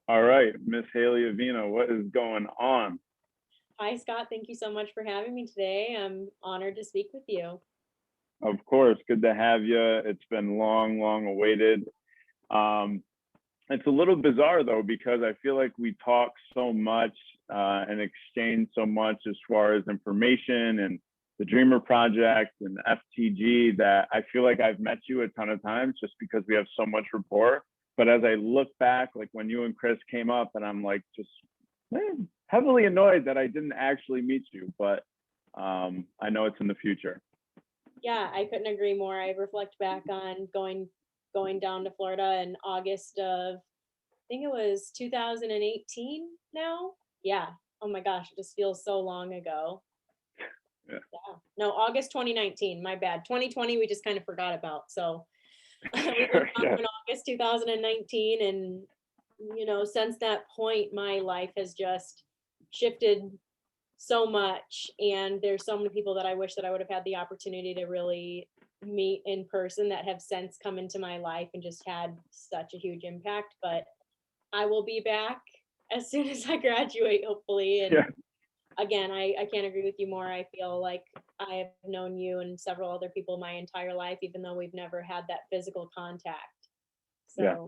All right, Miss Hayley Avino, what is going on? Hi, Scott. Thank you so much for having me today. I'm honored to speak with you. Of course, good to have you. It's been long, long awaited. It's a little bizarre though, because I feel like we talk so much and exchange so much as far as information and the D.R.E.A.M.E.R project and FTG that I feel like I've met you a ton of times just because we have so much rapport. But as I look back, like when you and Chris came up, and I'm like just heavily annoyed that I didn't actually meet you, but I know it's in the future. Yeah, I couldn't agree more. I reflect back on going down to Florida in August of, I think it was 2018 now. Yeah. Oh my gosh, it just feels so long ago. Yeah. No, August 2019, my bad. 2020, we just kind of forgot about. So we Sure, were yeah. in August 2019. And, since that point, my life has just shifted so much. And there's so many people that I wish that I would have had the opportunity to really meet in person that have since come into my life and just had such a huge impact. But I will be back as soon as I graduate, hopefully. And Yeah. again, I can't agree with you more. I feel like I have known you and several other people my entire life, even though we've never had that physical contact. So Yeah.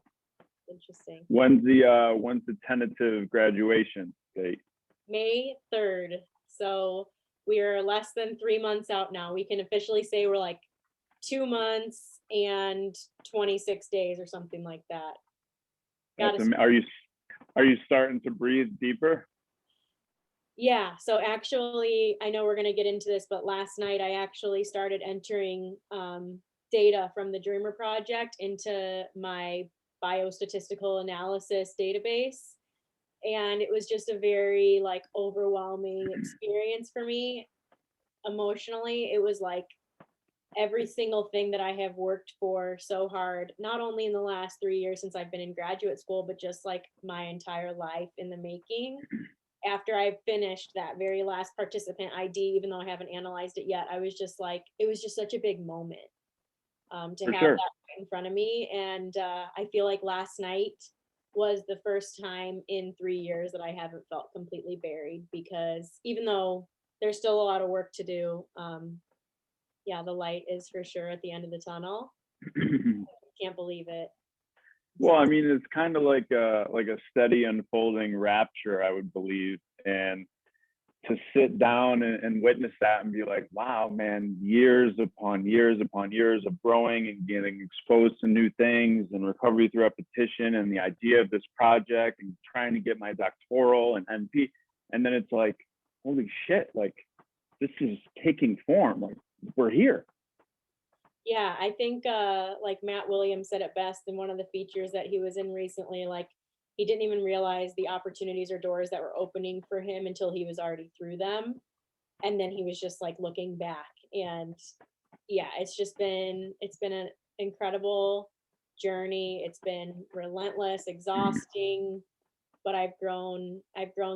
interesting. When's the tentative graduation date? May 3rd. So we are less than 3 months out now. We can officially say we're like 2 months and 26 days or something like that. Are you starting to breathe deeper? Yeah, so actually, I know we're going to get into this, but last night I actually started entering data from the D.R.E.A.M.E.R project into my biostatistical analysis database. And it was just a very overwhelming experience for me emotionally. It was like every single thing that I have worked for so hard, not only in the last 3 years since I've been in graduate school, but just like my entire life in the making. After I finished that very last participant ID, even though I haven't analyzed it yet, I was just like, it was just such a big moment to For have sure. that right in front of me. And I feel like last night was the first time in 3 years that I haven't felt completely buried, because even though there's still a lot of work to do, yeah, the light is for sure at the end of the tunnel. Can't believe it. Well, I mean, it's kind of like a steady unfolding rapture, I would believe. And to sit down and witness that and be like, wow, man, years upon years upon years of growing and getting exposed to new things and recovery through repetition and the idea of this project and trying to get my doctoral and NP. And then it's like, holy shit, like this is taking form. Like we're here. Yeah, I think like Matt Williams said it best in one of the features that he was in recently. Like he didn't even realize the opportunities or doors that were opening for him until he was already through them. And then he was just like looking back. And yeah, it's been an incredible journey. It's been relentless, exhausting, but I've grown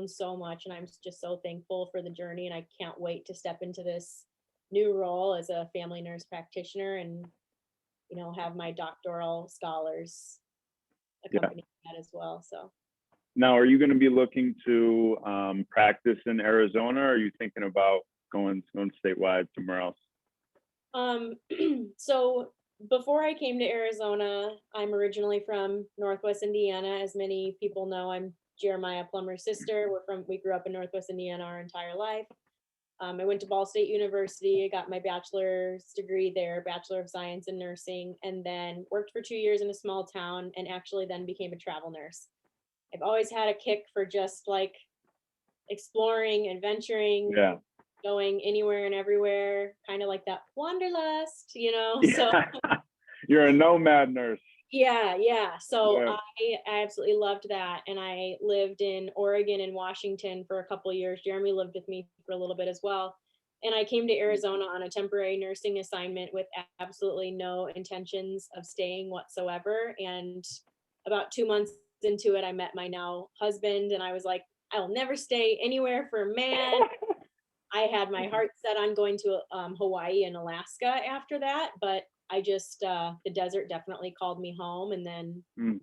so much, and I'm just so thankful for the journey. And I can't wait to step into this new role as a family nurse practitioner and have my doctoral scholars accompany that as well. So now, are you going to be looking to practice in Arizona, or are you thinking about going statewide somewhere else? So before I came to Arizona, I'm originally from Northwest Indiana. As many people know, I'm Jeremiah Plummer's sister. We grew up in Northwest Indiana our entire life. I went to Ball State University. I got my bachelor's degree there, Bachelor of Science in Nursing, and then worked for 2 years in a small town, and actually then became a travel nurse. I've always had a kick for just like exploring, adventuring, going anywhere and everywhere, kind of like that wanderlust, So You're a nomad nurse. Yeah. So I absolutely loved that. And I lived in Oregon and Washington for a couple of years. Jeremy lived with me for a little bit as well. And I came to Arizona on a temporary nursing assignment with absolutely no intentions of staying whatsoever. And about 2 months into it, I met my now husband, and I was like, I'll never stay anywhere for a man. I had my heart set on going to Hawaii and Alaska after that, but I just, the desert definitely called me home, and then Mm.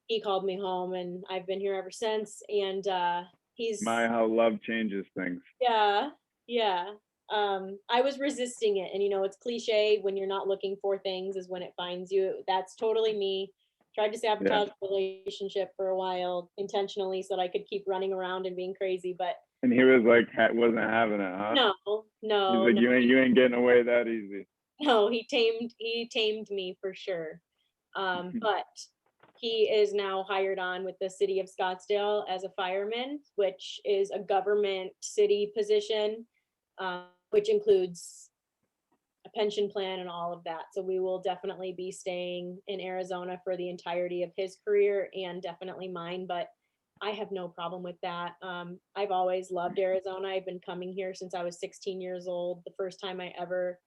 he called me home, and I've been here ever since. And he's, How love changes things. yeah, yeah. I was resisting it, and it's cliche, when you're not looking for things is when it finds you. That's totally me. Tried to Yeah. sabotage the relationship for a while intentionally so that I could keep running around and being crazy, but And he was like, wasn't having it, huh? no, He's no, like, no, you ain't getting away that easy. no, he tamed me for sure. But he is now hired on with the city of Scottsdale as a fireman, which is a government city position, which includes a pension plan and all of that. So we will definitely be staying in Arizona for the entirety of his career, and definitely mine, but I have no problem with that. I've always loved Arizona. I've been coming here since I was 16 years old. The first time I ever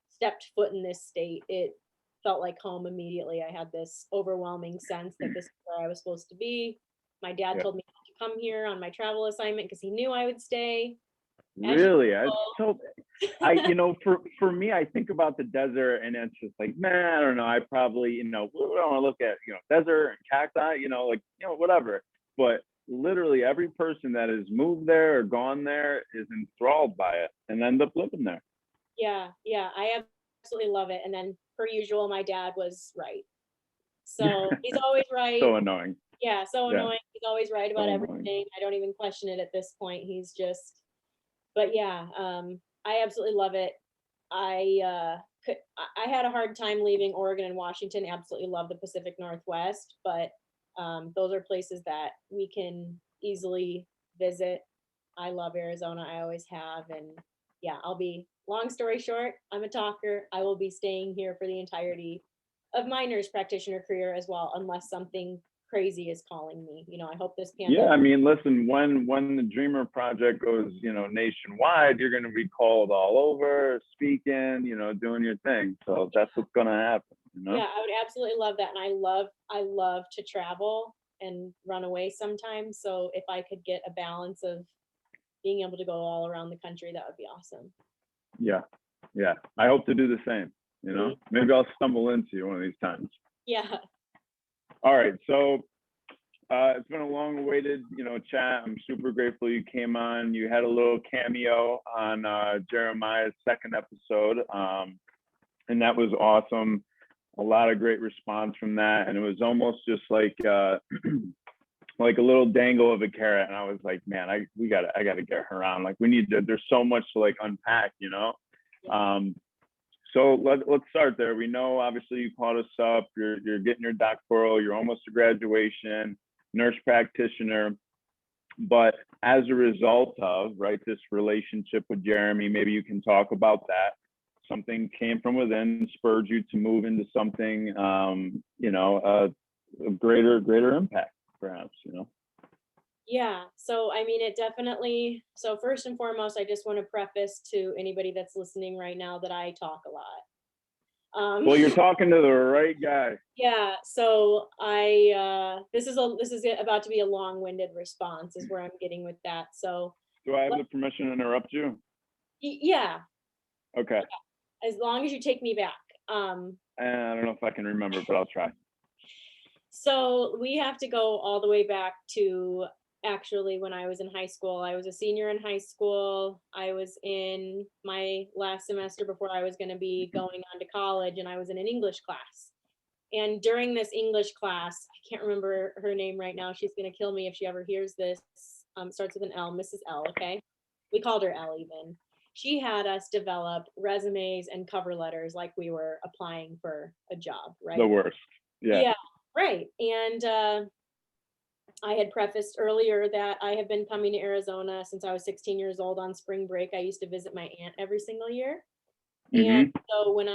stepped foot in this state, it felt like home immediately. I had this overwhelming sense that this is where I was supposed to be. My dad Yeah. told me not to come here on my travel assignment because he knew I would stay. Really? For me, I think about the desert and it's just like, man, I don't know. I probably, we don't want to look at, desert and cacti, whatever. But literally every person that has moved there or gone there is enthralled by it and end up living there. Yeah, I absolutely love it. And then, per usual, my dad was right. So he's always right. So annoying. Yeah, so Yeah. annoying. He's always right about So everything. annoying. I don't even question it at this point. He's just, but yeah, I absolutely love it. I had a hard time leaving Oregon and Washington. Absolutely love the Pacific Northwest, but those are places that we can easily visit. I love Arizona. I always have, and yeah, long story short, I'm a talker. I will be staying here for the entirety of my nurse practitioner career as well, unless something crazy is calling me. I hope this pandemic. Yeah, I mean, listen, when the D.R.E.A.M.E.R project goes, nationwide, you're going to be called all over, speaking, doing your thing. So that's what's going to happen. Yeah, I would absolutely love that, and I love to travel and run away sometimes. So if I could get a balance of being able to go all around the country, that would be awesome. Yeah, I hope to do the same. Maybe I'll stumble into you one of these times. Yeah. All right, so it's been a long-awaited, chat. I'm super grateful you came on. You had a little cameo on Jeremiah's second episode, and that was awesome. A lot of great response from that, and it was almost just like like a little dangle of a carrot. And I was like, man, I gotta get her on. Like, we need to. There's so much to like unpack, So let's start there. We know, obviously, you called us up. You're getting your doctoral. You're almost to graduation, nurse practitioner. But as a result of this relationship with Jeremy, maybe you can talk about that. Something came from within, spurred you to move into something, a greater impact, perhaps. Yeah. So, I mean, it definitely, so first and foremost, I just want to preface to anybody that's listening right now that I talk a lot. Well, you're talking to the right guy. Yeah. So this is about to be a long-winded response is where I'm getting with that. So do I have the permission to interrupt you? Yeah. Okay. As long as you take me back. I don't know if I can remember, but I'll try. So we have to go all the way back to actually when I was in high school. I was a senior in high school. I was in my last semester before I was going to be going on to college, and I was in an English class. And during this English class, I can't remember her name right now. She's going to kill me if she ever hears this. Starts with an L, Mrs. L, okay? We called her L even. She had us develop resumes and cover letters like we were applying for a job, right? The worst. Yeah, right. And I had prefaced earlier that I have been coming to Arizona since I was 16 years old on spring break. I used to visit my aunt every single year. And so when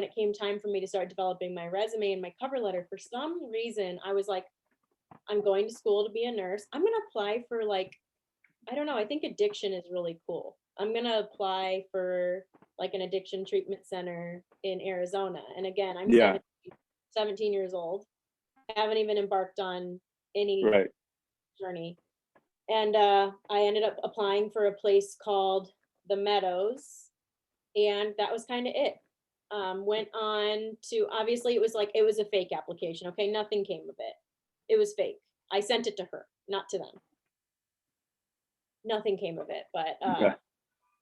it came time for me to start developing my resume and my cover letter, for some reason, I was like, I'm going to school to be a nurse. I'm going to apply for I don't know, I think addiction is really cool. I'm going to apply for an addiction treatment center in Arizona. And again, I'm 17 years old. I haven't even embarked on any journey. And I ended up applying for a place called the Meadows. And that was kind of it. Went on to, obviously it was a fake application. Okay. Nothing came of it. It was fake. I sent it to her, not to them. Nothing came of it, but Okay.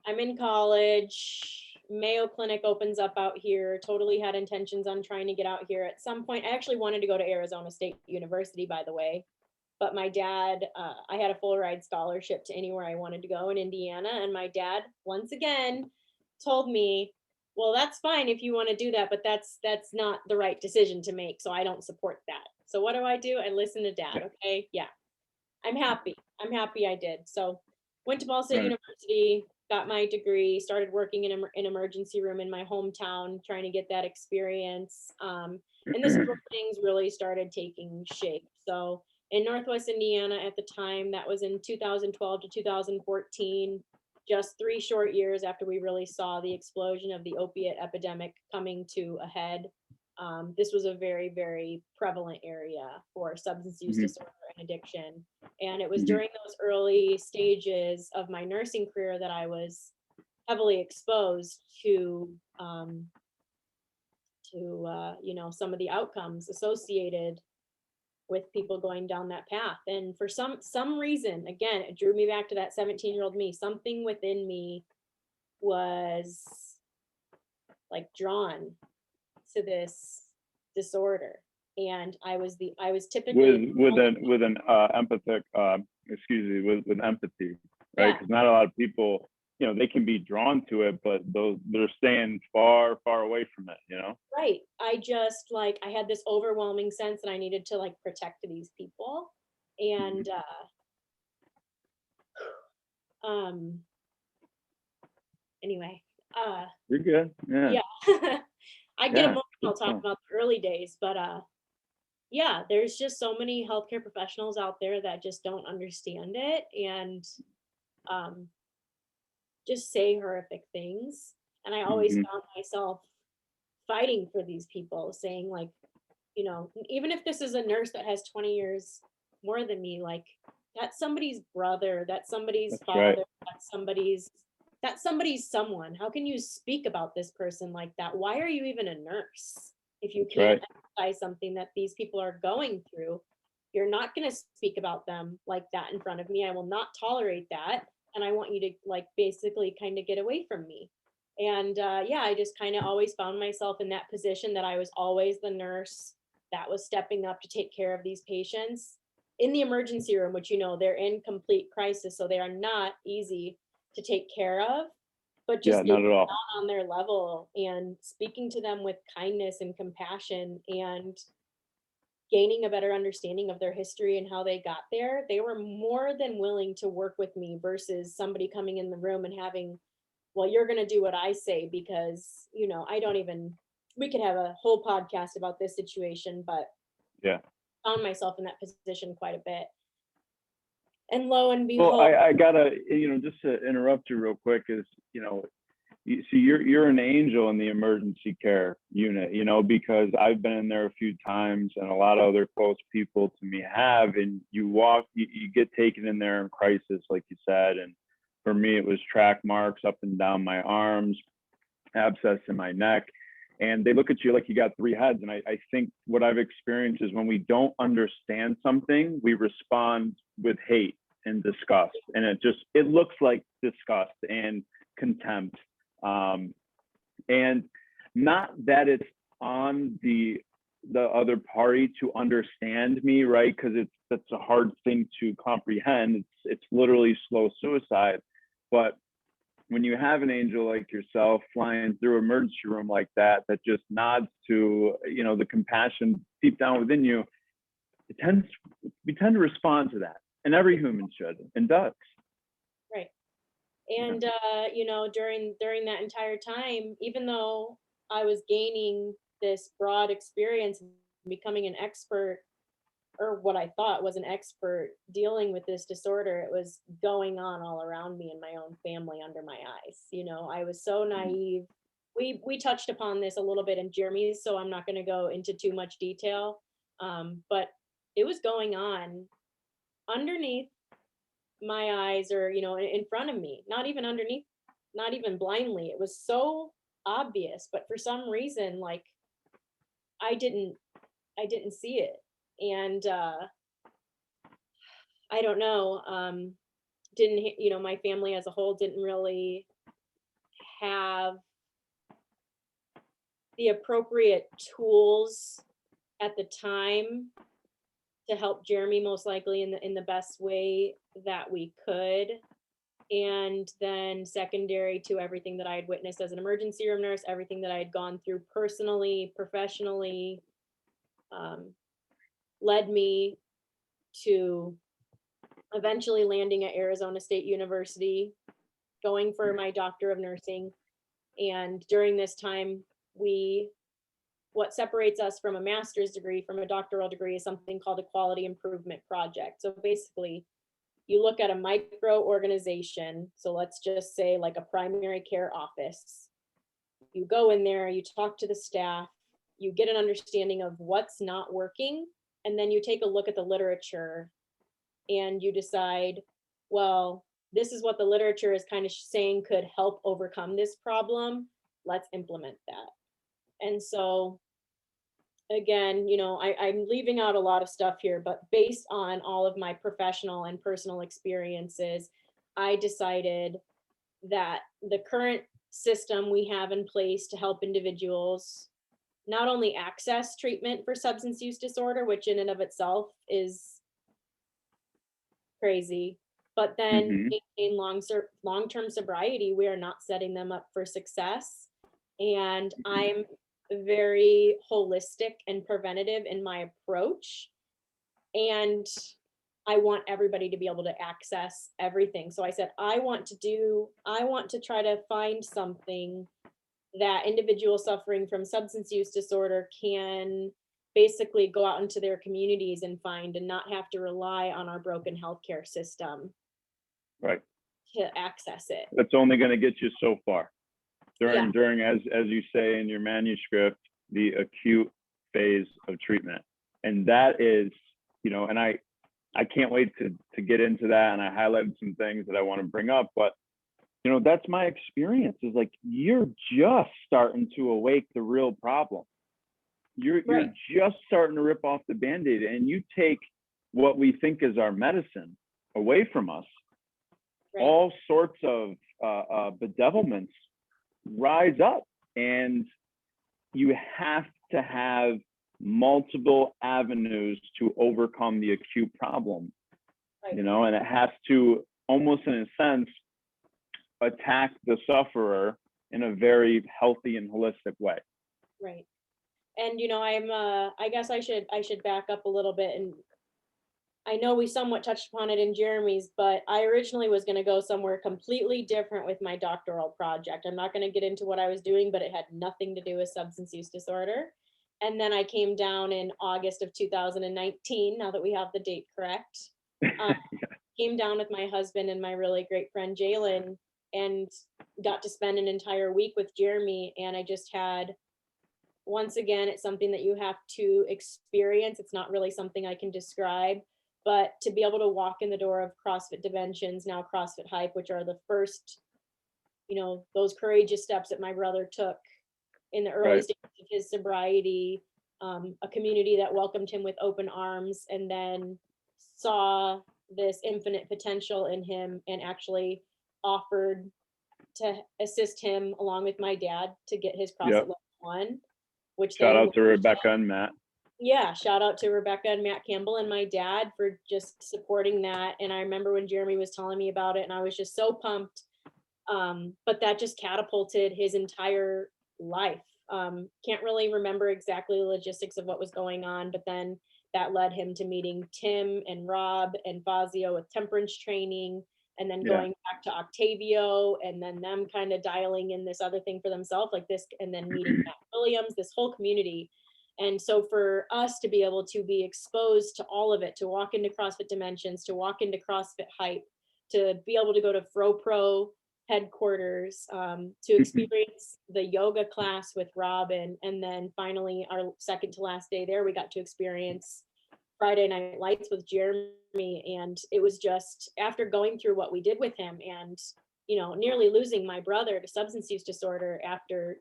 I'm in college. Mayo Clinic opens up out here. Totally had intentions on trying to get out here at some point. I actually wanted to go to Arizona State University, by the way, but my dad, I had a full ride scholarship to anywhere I wanted to go in Indiana. And my dad, once again, told me, well, that's fine if you want to do that, but that's not the right decision to make. So I don't support that. So what do? I listen to dad. Okay. Yeah. I'm happy. I did. So went to Ball State Right. University, got my degree, started working in an emergency room in my hometown, trying to get that experience. And this is where things really started taking shape. So in Northwest Indiana at the time, that was in 2012 to 2014, just 3 short years after we really saw the explosion of the opiate epidemic coming to a head. This was a very, very prevalent area for substance use disorder and addiction. And it was during those early stages of my nursing career that I was heavily exposed to some of the outcomes associated with people going down that path. And for some reason, again, it drew me back to that 17-year-old me. Something within me was like drawn to this disorder, and I was typically with an empathic with empathy, right? Yeah. Because not a lot of people, they can be drawn to it, but they're staying far away from it, Right. I just I had this overwhelming sense that I needed to protect these people. And anyway, You're good. Yeah. I get emotional talking about the early days, but yeah, there's just so many healthcare professionals out there that just don't understand it, and just say horrific things. And I always found myself fighting for these people, saying even if this is a nurse that has 20 years more than me, that's somebody's brother, that's somebody's That's father, right. that's somebody's someone. How can you speak about this person like that? Why are you even a nurse if you can't emphasize something that these people are going through? You're not going to speak about them like that in front of me. I will not tolerate that. And I want you to basically kind of get away from me. And I just kind of always found myself in that position that I was always the nurse that was stepping up to take care of these patients in the emergency room, which, they're in complete crisis. So they are not easy to take care of, but just not at all. on their level and speaking to them with kindness and compassion and gaining a better understanding of their history and how they got there. They were more than willing to work with me versus somebody coming in the room and having, well, you're going to do what I say because, we could have a whole podcast about this situation, but found myself in that position quite a bit. And lo and behold. Well, I gotta, just to interrupt you real quick is, you see, you're an angel in the emergency care unit, because I've been in there a few times and a lot of other close people to me have, and you get taken in there in crisis, like you said. And for me, it was track marks up and down my arms, abscess in my neck. And they look at you like you got 3 heads. And I think what I've experienced is when we don't understand something, we respond with hate and disgust. And it looks like disgust and contempt. And not that it's on the other party to understand me, right? Because that's a hard thing to comprehend. It's literally slow suicide. But when you have an angel like yourself flying through an emergency room like that just nods to, the compassion deep down within you, we tend to respond to that. And every human should and does. Right. And, during that entire time, even though I was gaining this broad experience, becoming an expert, or what I thought was an expert dealing with this disorder, it was going on all around me in my own family under my eyes. I was so naive. We touched upon this a little bit in Jeremy's, so I'm not going to go into too much detail. But it was going on underneath my eyes, or, in front of me, not even underneath, not even blindly. It was so obvious, but for some reason, like, I didn't see it. And I don't know, my family as a whole didn't really have the appropriate tools at the time to help Jeremy, most likely in the best way that we could. And then secondary to everything that I had witnessed as an emergency room nurse, everything that I had gone through personally, professionally, led me to eventually landing at Arizona State University, going for my Doctor of Nursing. And during this time, what separates us from a master's degree from a doctoral degree is something called a quality improvement project. So basically, you look at a micro organization. So let's just say like a primary care office. You go in there, you talk to the staff, you get an understanding of what's not working, and then you take a look at the literature and you decide, well, this is what the literature is kind of saying could help overcome this problem. Let's implement that. And so again, I'm leaving out a lot of stuff here, but based on all of my professional and personal experiences, I decided that the current system we have in place to help individuals not only access treatment for substance use disorder, which in and of itself is crazy, but then maintain long-term sobriety, we are not setting them up for success. And I'm very holistic and preventative in my approach. And I want everybody to be able to access everything. So I said, I want to try to find something that individuals suffering from substance use disorder can basically go out into their communities and find, and not have to rely on our broken healthcare system. Right. To access it. That's only going to get you so far. During, as you say in your manuscript, the acute phase of treatment. And that is, and I can't wait to get into that. And I highlighted some things that I want to bring up, but that's my experience, is like, you're just starting to awake the real problem. You're just starting to rip off the Band-Aid, and you take what we think is our medicine away from us. Right. All sorts of bedevilments rise up, and you have to have multiple avenues to overcome the acute problem. Right. And it has to, almost in a sense, attack the sufferer in a very healthy and holistic way. Right. And I guess I should back up a little bit, and I know we somewhat touched upon it in Jeremy's, but I originally was going to go somewhere completely different with my doctoral project. I'm not going to get into what I was doing, but it had nothing to do with substance use disorder. And then I came down in August of 2019, now that we have the date correct. Came down with my husband and my really great friend Jalen, and got to spend an entire week with Jeremy. And I just had, once again, it's something that you have to experience. It's not really something I can describe. But to be able to walk in the door of CrossFit Dimensions, now CrossFit Hype, which are the first, those courageous steps that my brother took in the early stages of his sobriety, a community that welcomed him with open arms, and then saw this infinite potential in him and actually offered to assist him along with my dad to get his CrossFit Level 1. Which shout out to Rebecca and Matt. Yeah, shout out to Rebecca and Matt Campbell and my dad for just supporting that. And I remember when Jeremy was telling me about it, and I was just so pumped. But that just catapulted his entire life. Can't really remember exactly the logistics of what was going on, but then that led him to meeting Tim and Rob and Fazio with temperance training, and then going back to Octavio, and then them kind of dialing in this other thing for themselves like this, and then meeting Matt Williams, this whole community. And so for us to be able to be exposed to all of it, to walk into CrossFit Dimensions, to walk into CrossFit Hype, to be able to go to FroPro headquarters, to experience the yoga class with Robin, and then finally our second to last day there, we got to experience Friday Night Lights with Jeremy. And it was just, after going through what we did with him and, nearly losing my brother to substance use disorder after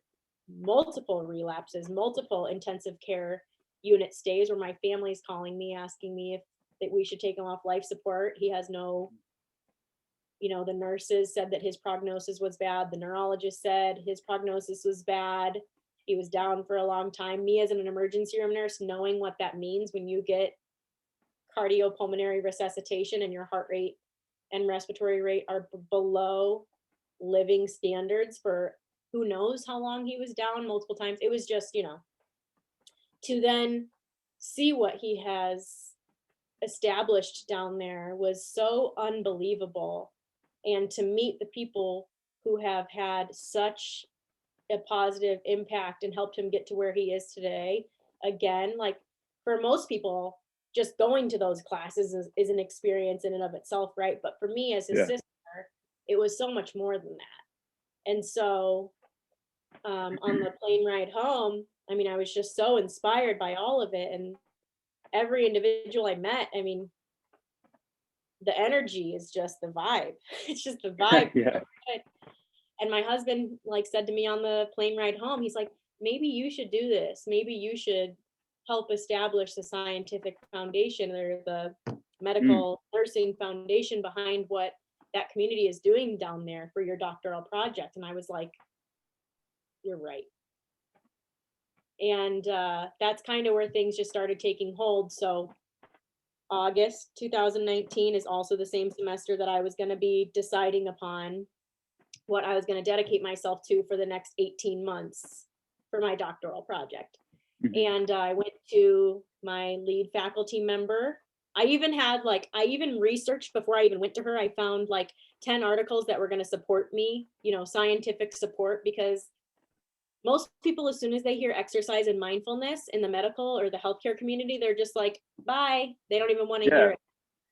multiple relapses, multiple intensive care unit stays where my family's calling me, asking me if that we should take him off life support. He has no, the nurses said that his prognosis was bad. The neurologist said his prognosis was bad. He was down for a long time. Me as an emergency room nurse, knowing what that means when you get cardiopulmonary resuscitation and your heart rate and respiratory rate are below living standards for who knows how long he was down multiple times. It was just, to then see what he has established down there was so unbelievable. And to meet the people who have had such a positive impact and helped him get to where he is today. Again, like for most people, just going to those classes is an experience in and of itself, right? But for me as his sister, it was so much more than that. And so on the plane ride home, I mean, I was just so inspired by all of it. And every individual I met, I mean, the energy is just the vibe. It's just the vibe. Yeah. And my husband said to me on the plane ride home, he's like, maybe you should do this. Maybe you should help establish the scientific foundation or the medical nursing foundation behind what that community is doing down there for your doctoral project. And I was like, you're right. And that's kind of where things just started taking hold. So August 2019 is also the same semester that I was going to be deciding upon what I was going to dedicate myself to for the next 18 months for my doctoral project. And I went to my lead faculty member. I even researched before I even went to her. I found 10 articles that were going to support me, scientific support, because most people, as soon as they hear exercise and mindfulness in the medical or the healthcare community, they're just like, bye. They don't even want to hear it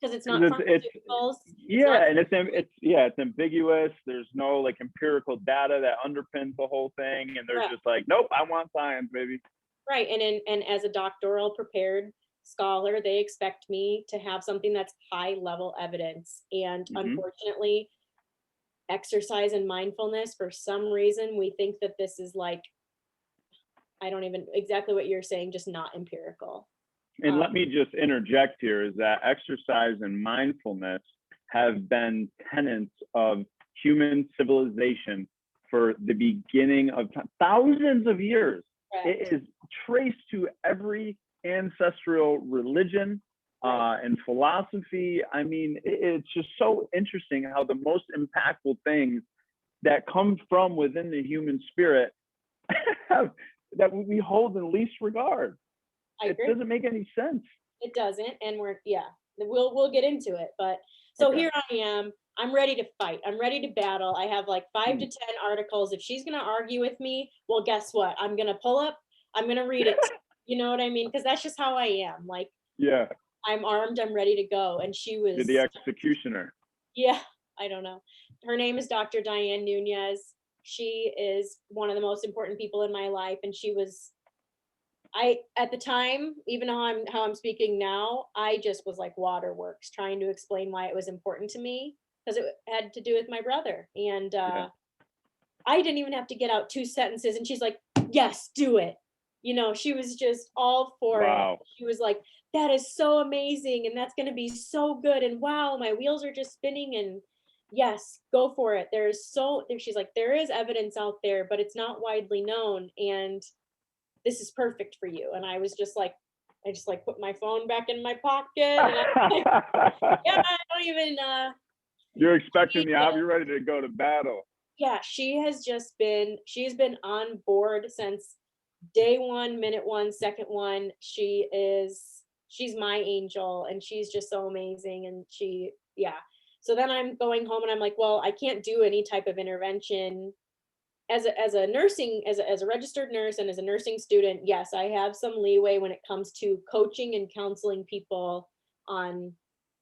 because it's not pharmaceuticals. It's ambiguous. There's no empirical data that underpins the whole thing, and they're just like, nope, I want science, baby. Right, and as a doctoral prepared scholar, they expect me to have something that's high level evidence, and unfortunately, exercise and mindfulness, for some reason, we think that this is I don't even exactly what you're saying, just not empirical. And let me just interject here, is that exercise and mindfulness have been tenets of human civilization for the beginning of time, thousands of years. Right. It is traced to every ancestral religion and philosophy. I mean, it's just so interesting how the most impactful things that come from within the human spirit that we hold in least regard. It doesn't make any sense. It doesn't, and we'll get into it. But so here I am. I'm ready to fight. I'm ready to battle. I have 5 to 10 articles. If she's gonna argue with me, well, guess what? I'm gonna pull up. I'm gonna read it. You know what I mean? Because that's just how I am. I'm armed. I'm ready to go. And she was. You're the executioner. Yeah, I don't know. Her name is Dr. Diane Nunez. She is one of the most important people in my life, and she was. At the time, even how I'm speaking now, I just was like waterworks trying to explain why it was important to me, because it had to do with my brother. And I didn't even have to get out 2 sentences, and she's like, yes, do it. She was just all for it. She was like, that is so amazing, and that's going to be so good, and wow, my wheels are just spinning, and yes, go for it. She's like, there is evidence out there, but it's not widely known, and this is perfect for you. And I was just like, I put my phone back in my pocket, and I don't even. You're expecting you're ready to go to battle. Yeah, she's been on board since day one, minute one, second one. She's my angel, and she's just so amazing. And so then I'm going home, and I'm like, well, I can't do any type of intervention as a registered nurse and as a nursing student. Yes, I have some leeway when it comes to coaching and counseling people on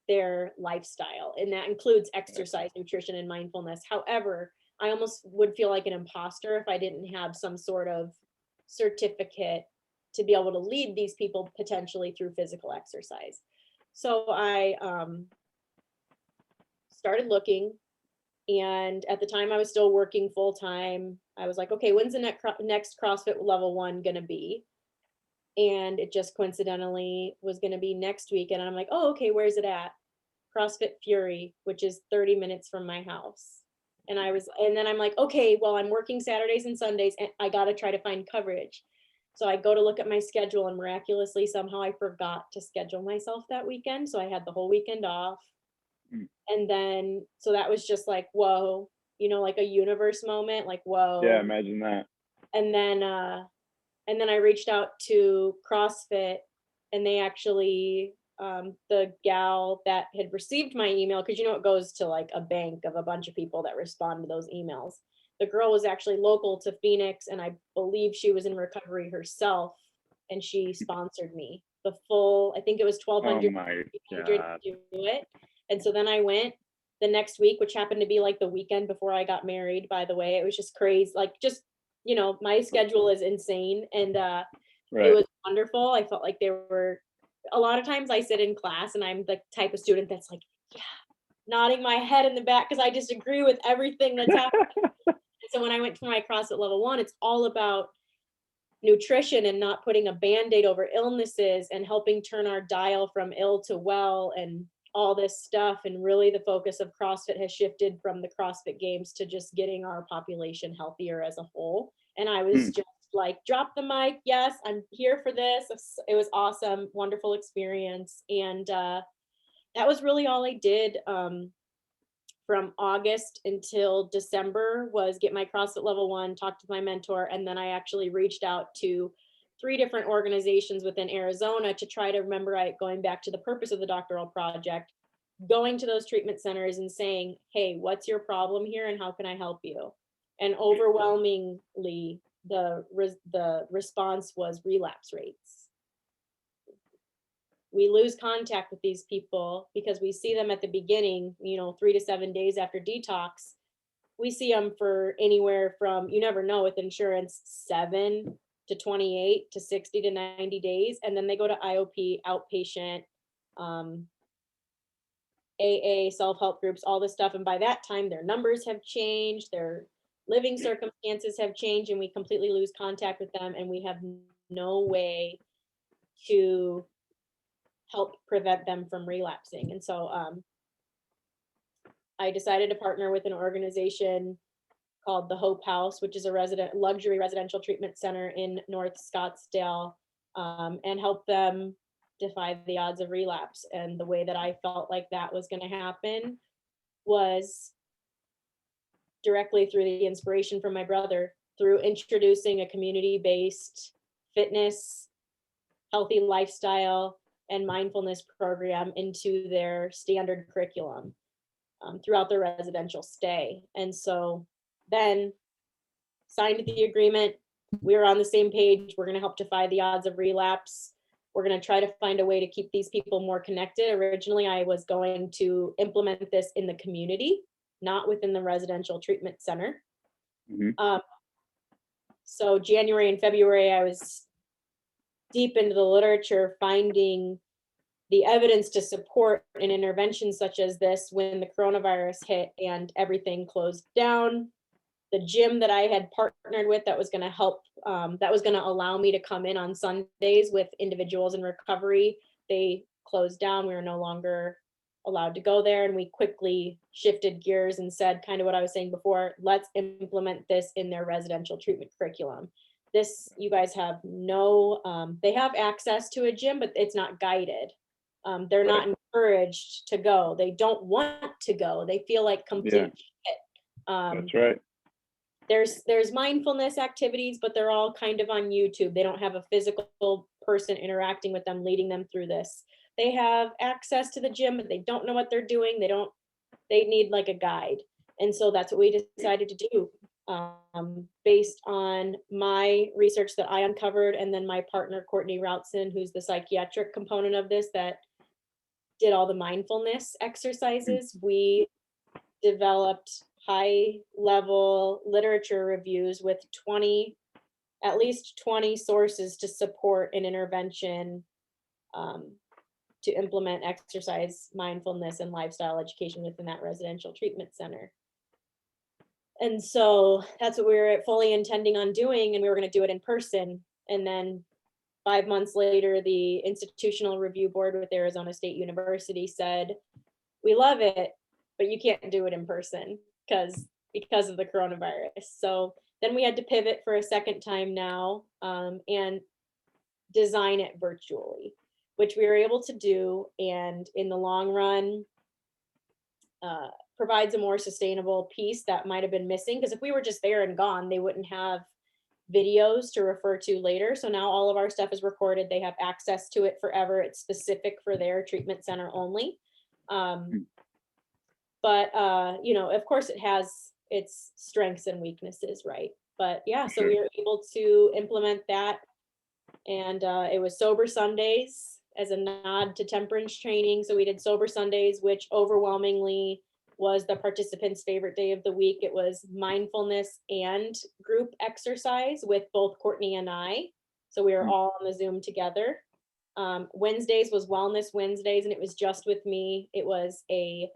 their lifestyle, and that includes exercise, nutrition, and mindfulness. However, I almost would feel like an imposter if I didn't have some sort of certificate to be able to lead these people potentially through physical exercise. So I started looking, And at the time I was still working full time. I was like, okay, when's the next CrossFit Level 1 gonna be? And it just coincidentally was gonna be next week. And I'm like, oh, okay, where's it at? CrossFit Fury, which is 30 minutes from my house. And then I'm like, okay, well, I'm working Saturdays and Sundays and I got to try to find coverage. So I go to look at my schedule and miraculously somehow I forgot to schedule myself that weekend. So I had the whole weekend off. Mm. And then, so that was just like, whoa, like a universe moment, like, whoa. Yeah, imagine that. And then I reached out to CrossFit and they actually, the gal that had received my email, because it goes to like a bank of a bunch of people that respond to those emails. The girl was actually local to Phoenix and I believe she was in recovery herself and she sponsored me the full, I think it was Oh $1,200 my to God. do it. And so then I went the next week, which happened to be like the weekend before I got married, by the way. It was just crazy. Like just, my schedule is insane and it Right. was wonderful. I felt like a lot of times I sit in class and I'm the type of student that's like, yeah, nodding my head in the back because I disagree with everything that's happening. So when I went for my CrossFit Level 1, it's all about nutrition and not putting a Band-Aid over illnesses and helping turn our dial from ill to well and all this stuff. And really the focus of CrossFit has shifted from the CrossFit Games to just getting our population healthier as a whole. And I was just like, drop the mic. Yes, I'm here for this. It was awesome, wonderful experience. And that was really all I did from August until December was get my CrossFit Level 1, talk to my mentor, and then I actually reached out to 3 different organizations within Arizona to try to remember, going back to the purpose of the doctoral project, going to those treatment centers and saying, hey, what's your problem here and how can I help you? And overwhelmingly, the response was relapse rates. We lose contact with these people because we see them at the beginning, 3 to 7 days after detox. We see them for anywhere from, you never know with insurance, 7 to 28 to 60 to 90 days. And then they go to IOP, outpatient, AA, self-help groups, all this stuff. And by that time, their numbers have changed, their living circumstances have changed, and we completely lose contact with them. And we have no way to help prevent them from relapsing. And so I decided to partner with an organization called the Hope House, which is a luxury residential treatment center in North Scottsdale, and help them defy the odds of relapse. And the way that I felt like that was going to happen was directly through the inspiration from my brother, through introducing a community-based fitness, healthy lifestyle, and mindfulness program into their standard curriculum throughout their residential stay. And so then signed the agreement. We were on the same page. We're going to help defy the odds of relapse. We're going to try to find a way to keep these people more connected. Originally, I was going to implement this in the community, not within the residential treatment center. So January and February, I was deep into the literature, finding the evidence to support an intervention such as this when the coronavirus hit and everything closed down. The gym that I had partnered with that was going to help, that was going to allow me to come in on Sundays with individuals in recovery, they closed down. We were no longer allowed to go there. And we quickly shifted gears and said kind of what I was saying before, let's implement this in their residential treatment curriculum. This, you guys have they have access to a gym, but it's not guided. They're not encouraged to go. They don't want to go. They feel like complete shit. That's right. There's mindfulness activities, but they're all kind of on YouTube. They don't have a physical person interacting with them, leading them through this. They have access to the gym, but they don't know what they're doing. They need like a guide. And so that's what we decided to do. Based on my research that I uncovered, and then my partner, Courtney Routson, who's the psychiatric component of this, that did all the mindfulness exercises. We developed high-level literature reviews with at least 20 sources to support an intervention to implement exercise, mindfulness, and lifestyle education within that residential treatment center. And so that's what we were fully intending on doing, and we were going to do it in person. And then 5 months later, the Institutional Review Board with Arizona State University said, we love it, but you can't do it in person because of the coronavirus. So then we had to pivot for a second time now, and design it virtually, which we were able to do. And in the long run, provides a more sustainable piece that might have been missing, because if we were just there and gone, they wouldn't have videos to refer to later. So now all of our stuff is recorded. They have access to it forever. It's specific for their treatment center only. But you know, of course it has its strengths and weaknesses, right? But yeah, so we were able to implement that. And it was sober Sundays as a nod to temperance training. So we did sober Sundays, which overwhelmingly was the participants' favorite day of the week. It was mindfulness and group exercise with both Courtney and I. So we were all on the Zoom together. Wednesdays was Wellness Wednesdays, and it was just with me. It was a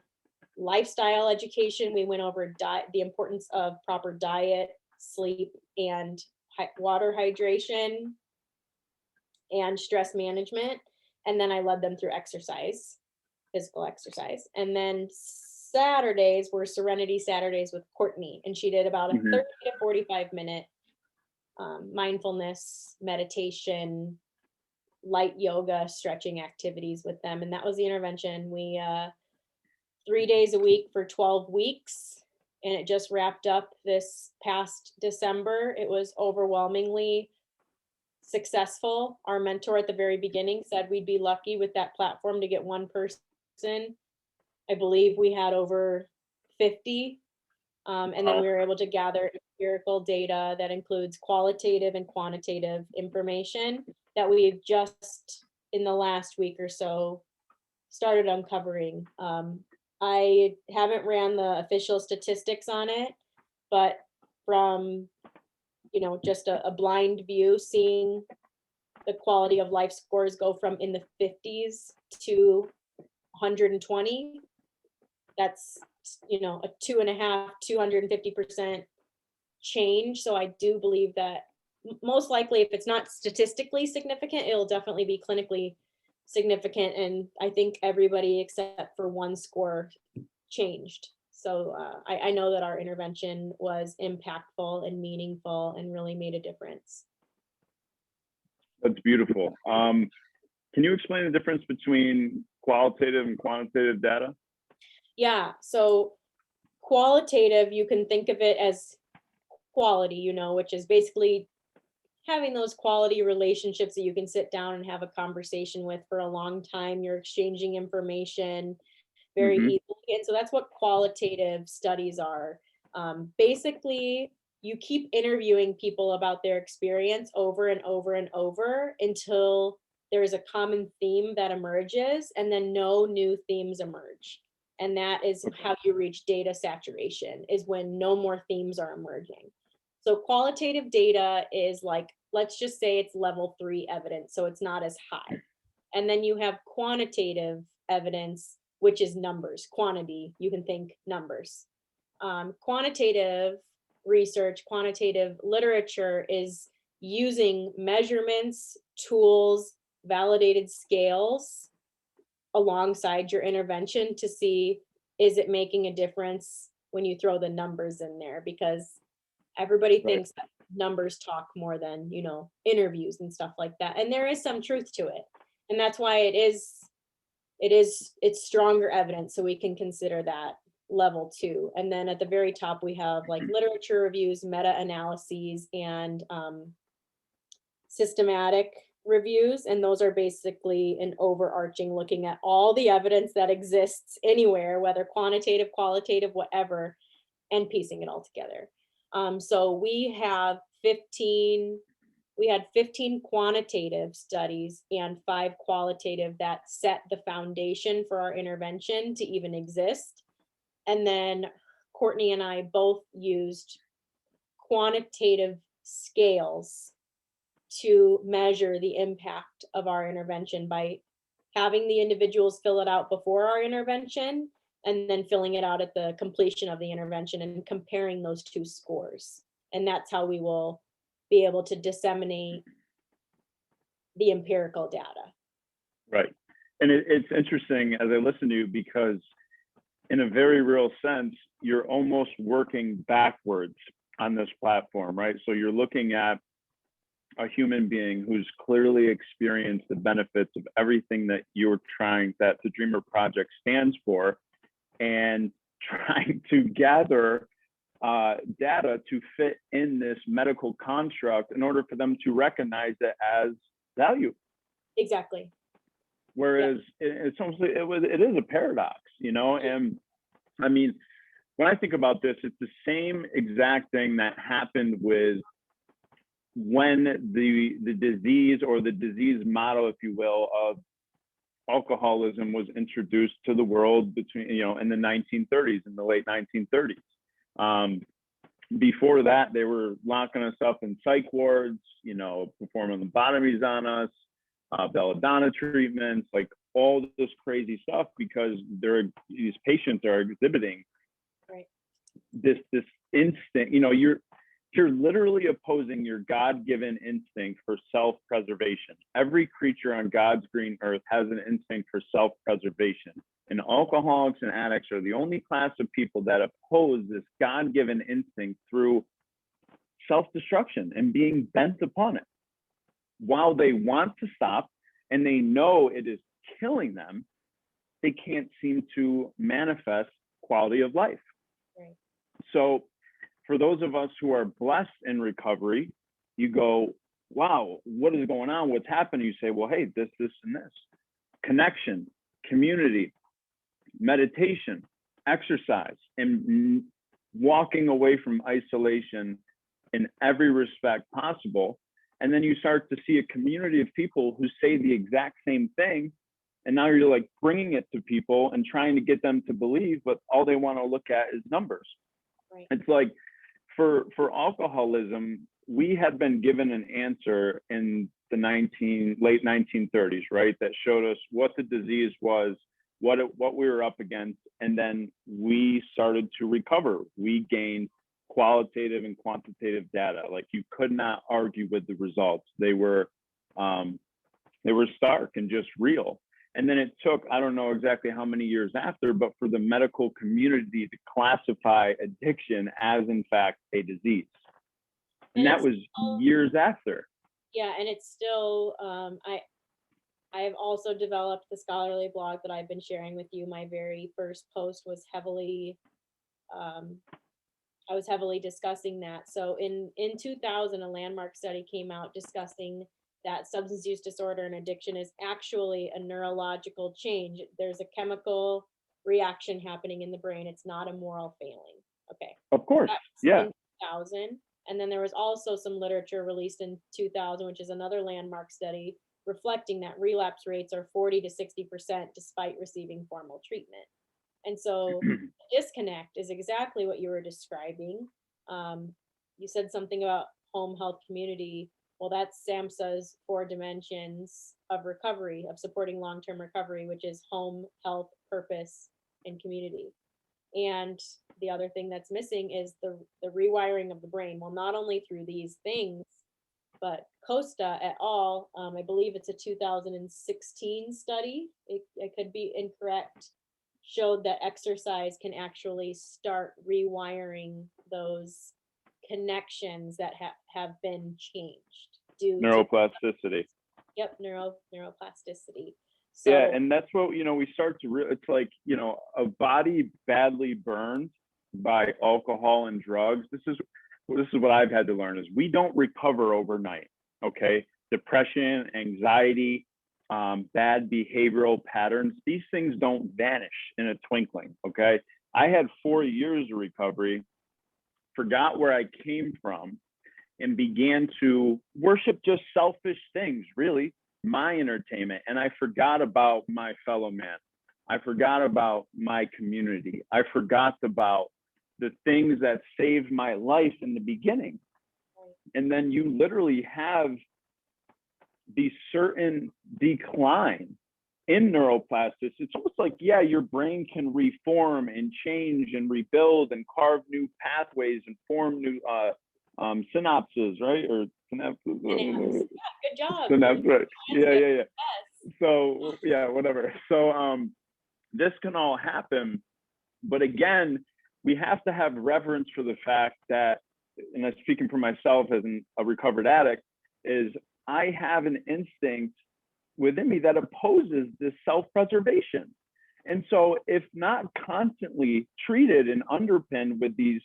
lifestyle education. We went over the importance of proper diet, sleep, and water hydration, and stress management. And then I led them through exercise, physical exercise. And then Saturdays were Serenity Saturdays with Courtney, and she did about a 30 to 45 minute mindfulness, meditation, light yoga, stretching activities with them. And that was the intervention. We 3 days a week for 12 weeks, and it just wrapped up this past December. It was overwhelmingly successful. Our mentor at the very beginning said we'd be lucky with that platform to get one person. I believe we had over 50. And then we were able to gather empirical data that includes qualitative and quantitative information that we've just in the last week or so started uncovering. I haven't ran the official statistics on it, but from just a blind view, seeing the quality of life scores go from in the 50s to 120, that's a 2.5, 250% change. So I do believe that most likely, if it's not statistically significant, it'll definitely be clinically significant. And I think everybody except for one score changed. So I know that our intervention was impactful and meaningful and really made a difference. That's beautiful. Can you explain the difference between qualitative and quantitative data? Yeah, so qualitative, you can think of it as quality, which is basically having those quality relationships that you can sit down and have a conversation with for a long time. You're exchanging information very easily. And so that's what qualitative studies are. Basically, you keep interviewing people about their experience over and over and over until there's a common theme that emerges, and then no new themes emerge. And that is how you reach data saturation, is when no more themes are emerging. So qualitative data is like, let's just say it's level 3 evidence, so it's not as high. And then you have quantitative evidence, which is numbers, quantity, you can think numbers. Quantitative research, quantitative literature is using measurements, tools, validated scales alongside your intervention to see, is it making a difference when you throw the numbers in there? Because everybody thinks that numbers talk more than, interviews and stuff like that. And there is some truth to it. And that's why it's stronger evidence. So we can consider that level 2. And then at the very top, we have like literature reviews, meta-analyses, and systematic reviews. And those are basically an overarching looking at all the evidence that exists anywhere, whether quantitative, qualitative, whatever, and piecing it all together. So we had 15 quantitative studies and 5 qualitative that set the foundation for our intervention to even exist. And then Courtney and I both used quantitative scales to measure the impact of our intervention by having the individuals fill it out before our intervention, and then filling it out at the completion of the intervention and comparing those two scores. And that's how we will be able to disseminate the empirical data. Right. And it's interesting as I listen to you, because in a very real sense, you're almost working backwards on this platform, right? So you're looking at a human being who's clearly experienced the benefits of everything that that the D.R.E.A.M.E.R project stands for, and trying to gather data to fit in this medical construct in order for them to recognize it as value. Exactly. Whereas it's almost, it is a paradox, you know? And I mean, when I think about this, it's the same exact thing that happened with when the disease, or the disease model, if you will, of alcoholism was introduced to the world between, you know, in the 1930s, in the late 1930s. Before that, they were locking us up in psych wards, you know, performing lobotomies on us, belladonna treatments, like all this crazy stuff, because these patients are exhibiting this instinct, you know, you're literally opposing your God-given instinct for self-preservation. Every creature on God's green earth has an instinct for self-preservation. And alcoholics and addicts are the only class of people that oppose this God-given instinct through self-destruction and being bent upon it. While they want to stop and they know it is killing them, they can't seem to manifest quality of life. Right. So for those of us who are blessed in recovery, you go, wow, what is going on? What's happening? You say, well, hey, this, and this. Connection, community, meditation, exercise, and walking away from isolation in every respect possible. And then you start to see a community of people who say the exact same thing. And now you're like bringing it to people and trying to get them to believe, but all they want to look at is numbers. Right. It's like for alcoholism, we had been given an answer in the late 1930s, right? That showed us what the disease was, what we were up against. And then we started to recover. We gained qualitative and quantitative data. Like, you could not argue with the results. They were stark and just real. And then it took, I don't know exactly how many years after, but for the medical community to classify addiction as, in fact, a disease. And that was years after. Yeah, and it's still, I have also developed the scholarly blog that I've been sharing with you. My very first post was heavily, I was heavily discussing that. So in 2000, a landmark study came out discussing that substance use disorder and addiction is actually a neurological change. There's a chemical reaction happening in the brain. It's not a moral failing. Okay. Of course. Yeah. In 2000. And then there was also some literature released in 2000, which is another landmark study reflecting that relapse rates are 40 to 60% despite receiving formal treatment. And so the disconnect is exactly what you were describing. You said something about home health community. Well, that's SAMHSA's 4 dimensions of recovery, of supporting long-term recovery, which is home, health, purpose, and community. And the other thing that's missing is the rewiring of the brain. Well, not only through these things, but Costa et al., I believe it's a 2016 study, it could be incorrect, showed that exercise can actually start rewiring those connections that have been changed due neuroplasticity. Yep, neuroplasticity. So, yeah, and that's what, you know, we start to it's like, you know, a body badly burned by alcohol and drugs. This is what I've had to learn, is we don't recover overnight. Okay, depression, anxiety, bad behavioral patterns, these things don't vanish in a twinkling. Okay, I had 4 years of recovery, forgot where I came from, and began to worship just selfish things, really, my entertainment. And I forgot about my fellow man. I forgot about my community. I forgot about the things that saved my life in the beginning. And then you literally have the certain decline in neuroplasticity, it's almost like, yeah, your brain can reform and change and rebuild and carve new pathways and form new synapses, right? Or synapses. Yeah, good job. Synapses, right. Yeah. Yes. So yeah, whatever. So this can all happen, but again, we have to have reverence for the fact that, and I'm speaking for myself as a recovered addict, is I have an instinct within me that opposes this self-preservation. And so if not constantly treated and underpinned with these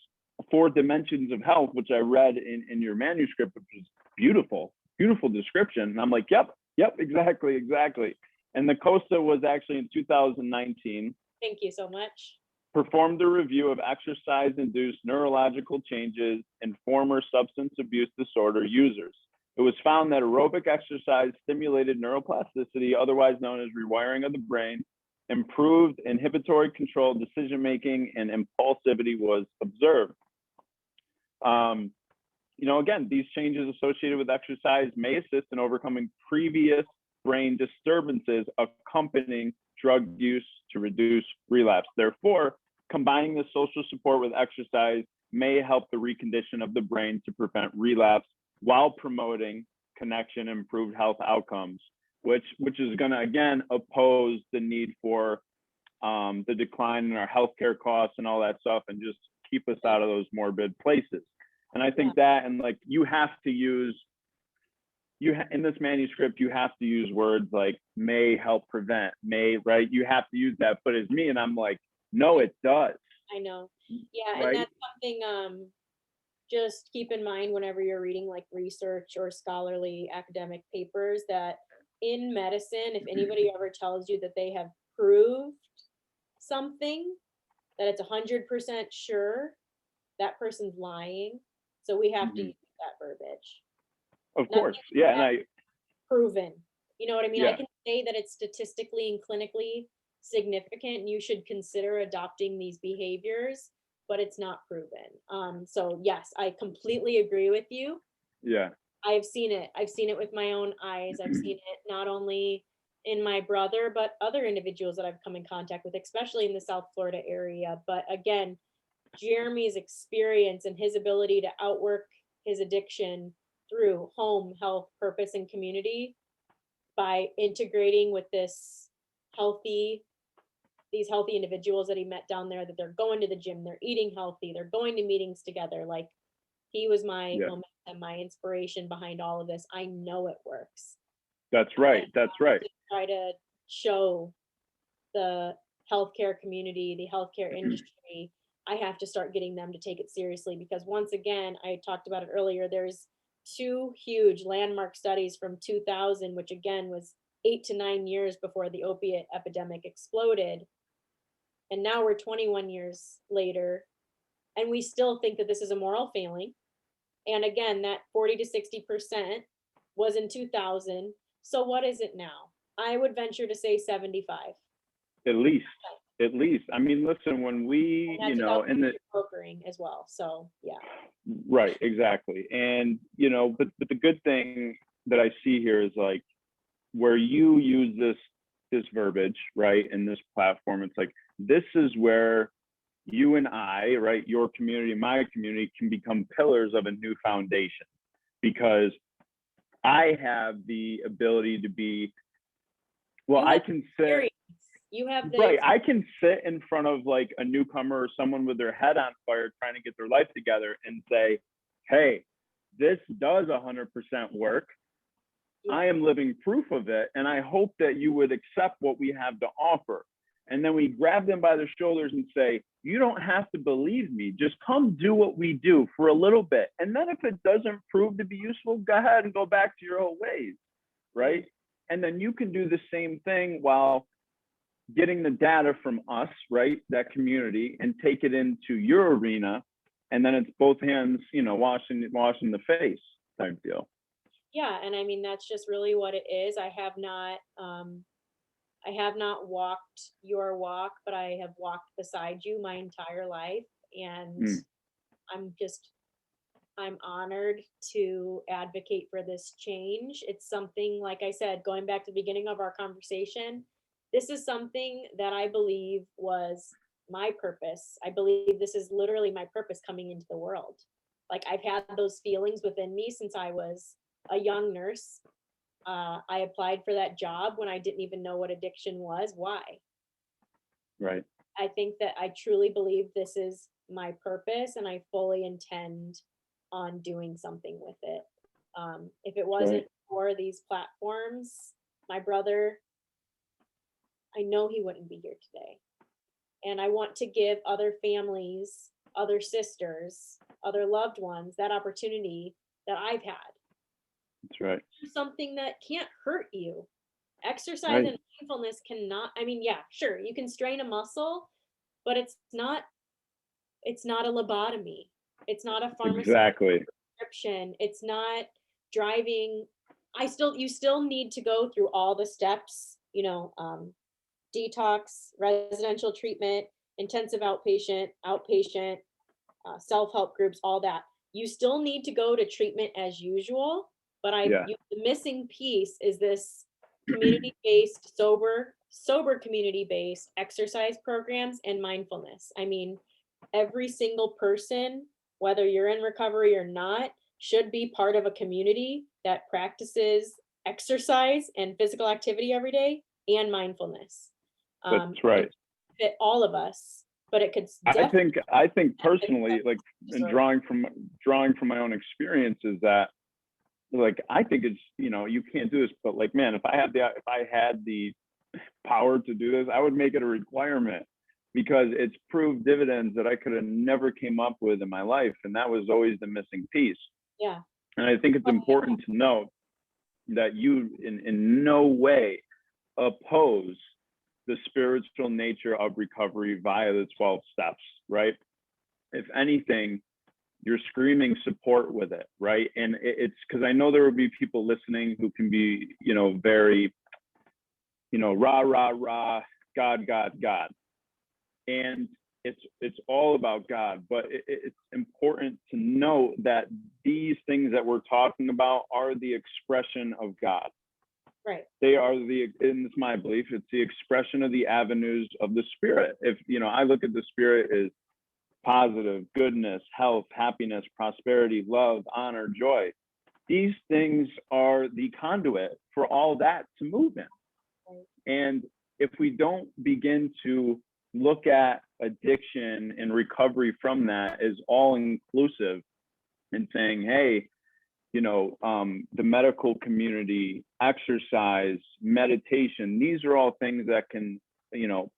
4 dimensions of health, which I read in your manuscript, which was beautiful description. And I'm like, yep, exactly. And the COSA was actually in 2019. Thank you so much. Performed a review of exercise-induced neurological changes in former substance abuse disorder users. It was found that aerobic exercise stimulated neuroplasticity, otherwise known as rewiring of the brain, improved inhibitory control, decision-making, and impulsivity was observed. Again, these changes associated with exercise may assist in overcoming previous brain disturbances accompanying drug use to reduce relapse. Therefore, combining the social support with exercise may help the recondition of the brain to prevent relapse while promoting connection and improved health outcomes, which is going to, again, oppose the need for the decline in our healthcare costs and all that stuff, and just keep us out of those morbid places. And I think that, and like, you have to use, in this manuscript, you have to use words like may help prevent, may, right? You have to use that, but it's me, and I'm like, no, it does. I know. Yeah, right? and that's something just keep in mind whenever you're reading like research or scholarly academic papers, that in medicine, if anybody ever tells you that they have proved something, that it's 100% sure, that person's lying. So we have to use that verbiage. Of course. Yeah. And proven. You know what I mean? Yeah. I can say that it's statistically and clinically significant and you should consider adopting these behaviors, but it's not proven. So yes, I completely agree with you. Yeah. I've seen it. I've seen it with my own eyes. I've seen it not only in my brother, but other individuals that I've come in contact with, especially in the South Florida area. But again, Jeremy's experience and his ability to outwork his addiction through home, health, purpose, and community by integrating with these healthy individuals that he met down there, that they're going to the gym, they're eating healthy, they're going to meetings together. Like, he was my momentum, my inspiration behind all of this. I know it works. That's right. That's right. Try to show the healthcare community, the healthcare industry, I have to start getting them to take it seriously, because once again, I talked about it earlier, there's 2 huge landmark studies from 2000, which again was 8 to 9 years before the opiate epidemic exploded. And now we're 21 years later, and we still think that this is a moral failing. And again, that 40 to 60% was in 2000. So what is it now? I would venture to say 75. At least. I mean, listen, when we, in the brokering as well. So yeah. Right, exactly. And, but the good thing that I see here is like, where you use this verbiage, right, in this platform, it's like, this is where you and I, right, your community, my community, can become pillars of a new foundation, because I have the ability to be, I can sit, you have right, I can sit in front of like a newcomer or someone with their head on fire trying to get their life together and say, hey, this does 100% work. I am living proof of it, and I hope that you would accept what we have to offer. And then we grab them by their shoulders and say, you don't have to believe me, just come do what we do for a little bit. And then if it doesn't prove to be useful, go ahead and go back to your old ways, right? And then you can do the same thing while getting the data from us, right, that community, and take it into your arena. And then it's both hands, washing the face type deal. Yeah, and I mean, that's just really what it is. I have not walked your walk, but I have walked beside you my entire life. And I'm honored to advocate for this change. It's something, like I said, going back to the beginning of our conversation, this is something that I believe was my purpose. I believe this is literally my purpose coming into the world. Like, I've had those feelings within me since I was a young nurse. I applied for that job when I didn't even know what addiction was. Why? Right. I think that I truly believe this is my purpose, and I fully intend on doing something with it. If it wasn't for these platforms, my brother, I know he wouldn't be here today. And I want to give other families, other sisters, other loved ones that opportunity that I've had. That's right. Do something that can't hurt you. Exercise Right. and mindfulness cannot, I mean, yeah, sure, you can strain a muscle, but it's not a lobotomy. It's not a pharmaceutical Exactly. prescription. It's not driving. You still need to go through all the steps, detox, residential treatment, intensive outpatient, self-help groups, all that. You still need to go to treatment as usual, but Yeah. the missing piece is this community-based, sober community-based exercise programs and mindfulness. I mean, every single person, whether you're in recovery or not, should be part of a community that practices exercise and physical activity every day and mindfulness. That's right. Fit all of us, but it could I think personally, like, and drawing from my own experience, is that, like, I think it's, you can't do this, but like, man, if I had the power to do this, I would make it a requirement, because it's proved dividends that I could have never came up with in my life. And that was always the missing piece. Yeah. And I think it's important to note that you in no way oppose the spiritual nature of recovery via the 12 steps, right? If anything, you're screaming support with it, right? And it's because I know there will be people listening who can be, very, rah, rah, rah, God, God, God. And it's all about God, but it's important to note that these things that we're talking about are the expression of God. Right. They are and it's my belief, it's the expression of the avenues of the spirit. If, I look at the spirit as positive, goodness, health, happiness, prosperity, love, honor, joy. These things are the conduit for all that to move in. Right. And if we don't begin to look at addiction and recovery from that as all inclusive, and saying, hey, the medical community, exercise, meditation, these are all things that can,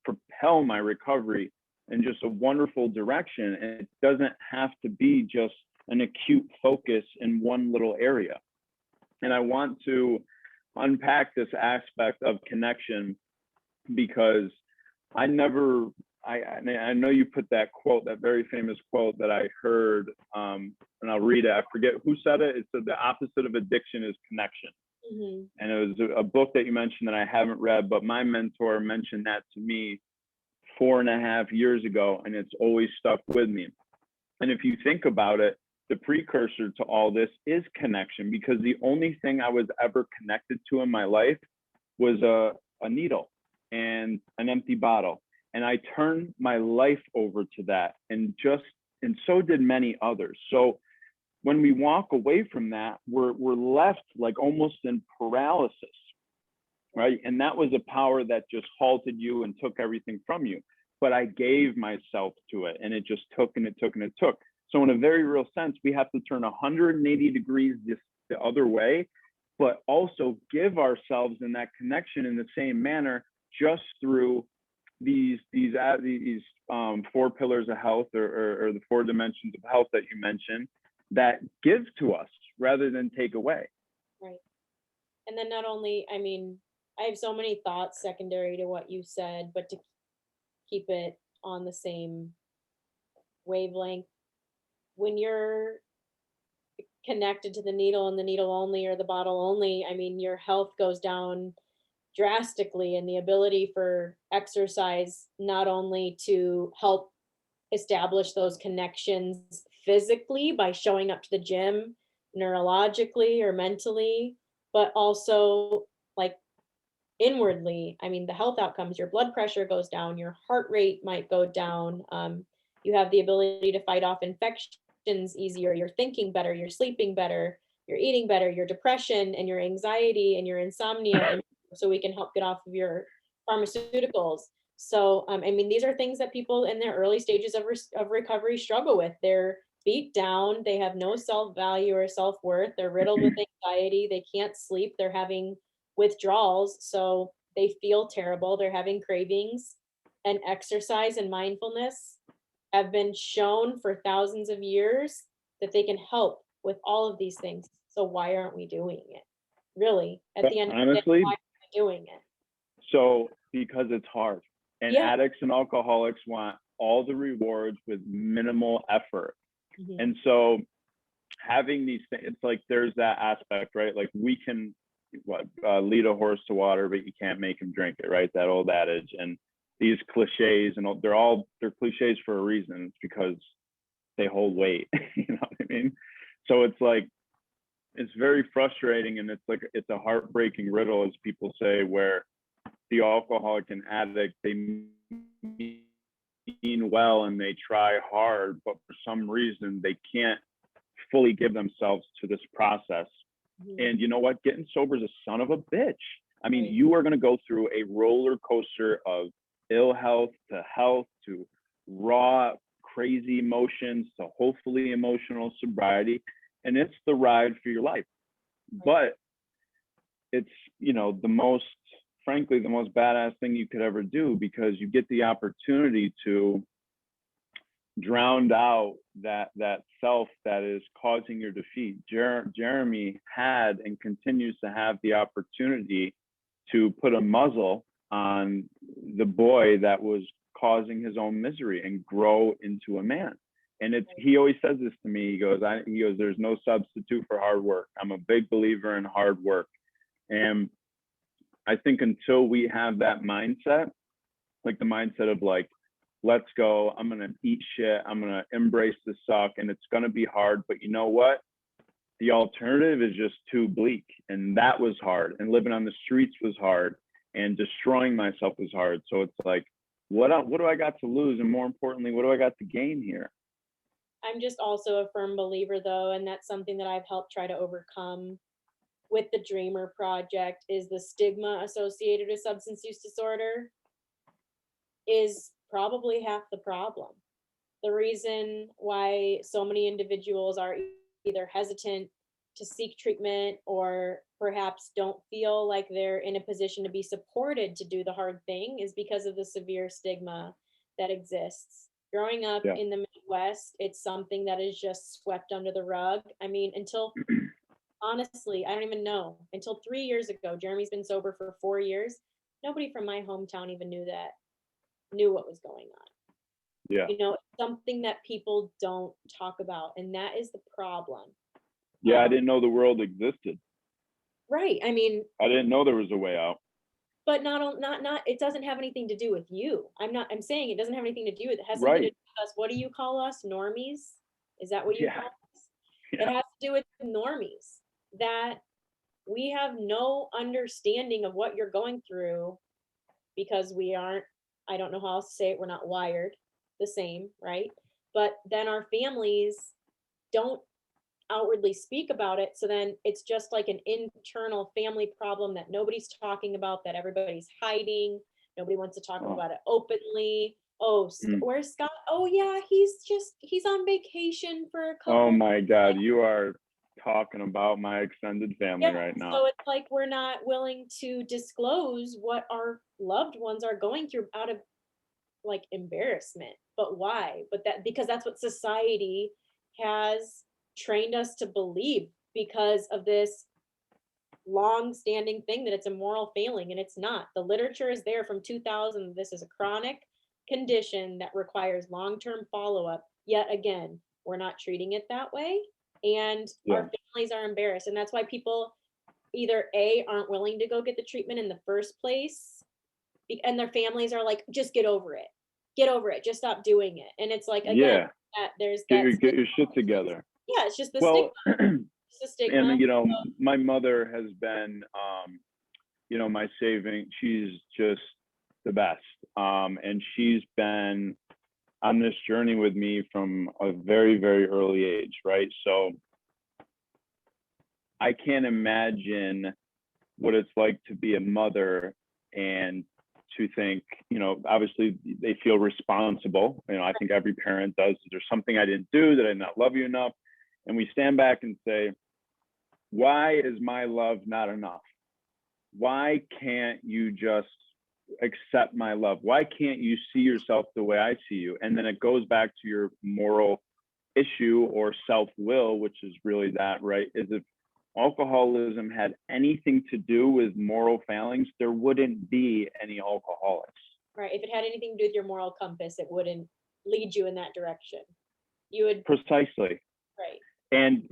propel my recovery in just a wonderful direction. And it doesn't have to be just an acute focus in one little area. And I want to unpack this aspect of connection, because I know you put that quote, that very famous quote that I heard, and I'll read it. I forget who said it. It said the opposite of addiction is connection. Mm-hmm. And it was a book that you mentioned that I haven't read, but my mentor mentioned that to me 4.5 years ago, and it's always stuck with me. And if you think about it, the precursor to all this is connection, because the only thing I was ever connected to in my life was a needle and an empty bottle. And I turned my life over to that, and so did many others. So when we walk away from that, we're left like almost in paralysis, right? And that was a power that just halted you and took everything from you. But I gave myself to it, and it just took and it took and it took. So in a very real sense, we have to turn 180 degrees the other way, but also give ourselves in that connection in the same manner, just through these 4 pillars of health, or the 4 dimensions of health that you mentioned, that give to us rather than take away. Right. And then not only, I mean, I have so many thoughts secondary to what you said, but to keep it on the same wavelength, when you're connected to the needle and the needle only, or the bottle only, I mean, your health goes down drastically, and the ability for exercise not only to help establish those connections physically by showing up to the gym, neurologically or mentally, but also like inwardly, I mean, the health outcomes, your blood pressure goes down, your heart rate might go down. You have the ability to fight off infections easier. You're thinking better, you're sleeping better, you're eating better, your depression and your anxiety and your insomnia. And so we can help get off of your pharmaceuticals. So, I mean, these are things that people in their early stages of recovery struggle with. They're beat down, they have no self-value or self-worth, they're riddled with anxiety, they can't sleep, they're having withdrawals, so they feel terrible, they're having cravings. And exercise and mindfulness have been shown for thousands of years that they can help with all of these things. So why aren't we doing it? Really, at the end of the day, Honestly, why aren't we doing it? so because it's hard, and Yeah. addicts and alcoholics want all the rewards with minimal effort. Mhm. And so having these things, it's like there's that aspect, right? Like we can lead a horse to water, but you can't make him drink it, right? That old adage. And these cliches, and they're cliches for a reason. It's because they hold weight. You know what I mean? So it's like, it's very frustrating, and it's a heartbreaking riddle, as people say, where the alcoholic and addict, they mean well and they try hard, but for some reason they can't fully give themselves to this process. Mhm. And you know what? Getting sober is a son of a bitch. I mean, Right. you are going to go through a roller coaster of ill health to raw, crazy emotions to hopefully emotional sobriety. And it's the ride for your life. But it's, frankly, the most badass thing you could ever do, because you get the opportunity to drown out that self that is causing your defeat. Jeremy had and continues to have the opportunity to put a muzzle on the boy that was causing his own misery and grow into a man. And he always says this to me. He goes, there's no substitute for hard work. I'm a big believer in hard work. And I think until we have that mindset, like the mindset of like, let's go, I'm going to eat shit, I'm going to embrace the suck, and it's going to be hard, but you know what? The alternative is just too bleak. And that was hard. And living on the streets was hard. And destroying myself was hard. So it's like, what do I got to lose? And more importantly, what do I got to gain here? I'm just also a firm believer, though, and that's something that I've helped try to overcome with the D.R.E.A.M.E.R project, is the stigma associated with substance use disorder is probably half the problem. The reason why so many individuals are either hesitant to seek treatment or perhaps don't feel like they're in a position to be supported to do the hard thing is because of the severe stigma that exists. Growing up in the Midwest, it's something that is just swept under the rug. I mean, honestly, I don't even know. Until 3 years ago, Jeremy's been sober for 4 years. Nobody from my hometown even knew what was going on. Yeah. Something that people don't talk about, and that is the problem. Yeah, I didn't know the world existed. Right. I mean, I didn't know there was a way out. but not it doesn't have anything to do with you. I'm saying it doesn't have anything to do with it. It has something to do with us. What do you call us? Normies? Is that what you call us? Yeah. It has to do with normies, that we have no understanding of what you're going through because I don't know how else to say it, we're not wired the same, right? But then our families don't outwardly speak about it. So then it's just like an internal family problem that nobody's talking about, that everybody's hiding. Nobody wants to talk about it openly. Oh, where's Scott? Oh yeah, he's on vacation for a couple. Oh my God, you are talking about my extended family right now. So it's like we're not willing to disclose what our loved ones are going through out of like embarrassment. But why? Because that's what society has trained us to believe, because of this long-standing thing that it's a moral failing, and it's not. The literature is there from 2000. This is a chronic condition that requires long-term follow-up. Yet again, we're not treating it that way, and our families are embarrassed, and that's why people either aren't willing to go get the treatment in the first place, and their families are like, just get over it, just stop doing it. And it's like, again, there's that get your shit together. Yeah, it's just the stigma. It's the stigma. And my mother has been my saving, she's just the best. And she's been on this journey with me from a very, very early age, right? So I can't imagine what it's like to be a mother and to think, obviously they feel responsible. I think every parent does. There's something I didn't do, that I did not love you enough. And we stand back and say, why is my love not enough? Why can't you just accept my love? Why can't you see yourself the way I see you? And then it goes back to your moral issue or self-will, which is really that, right? Is if alcoholism had anything to do with moral failings, there wouldn't be any alcoholics. Right. If it had anything to do with your moral compass, it wouldn't lead you in that direction. You would. Precisely. Right. And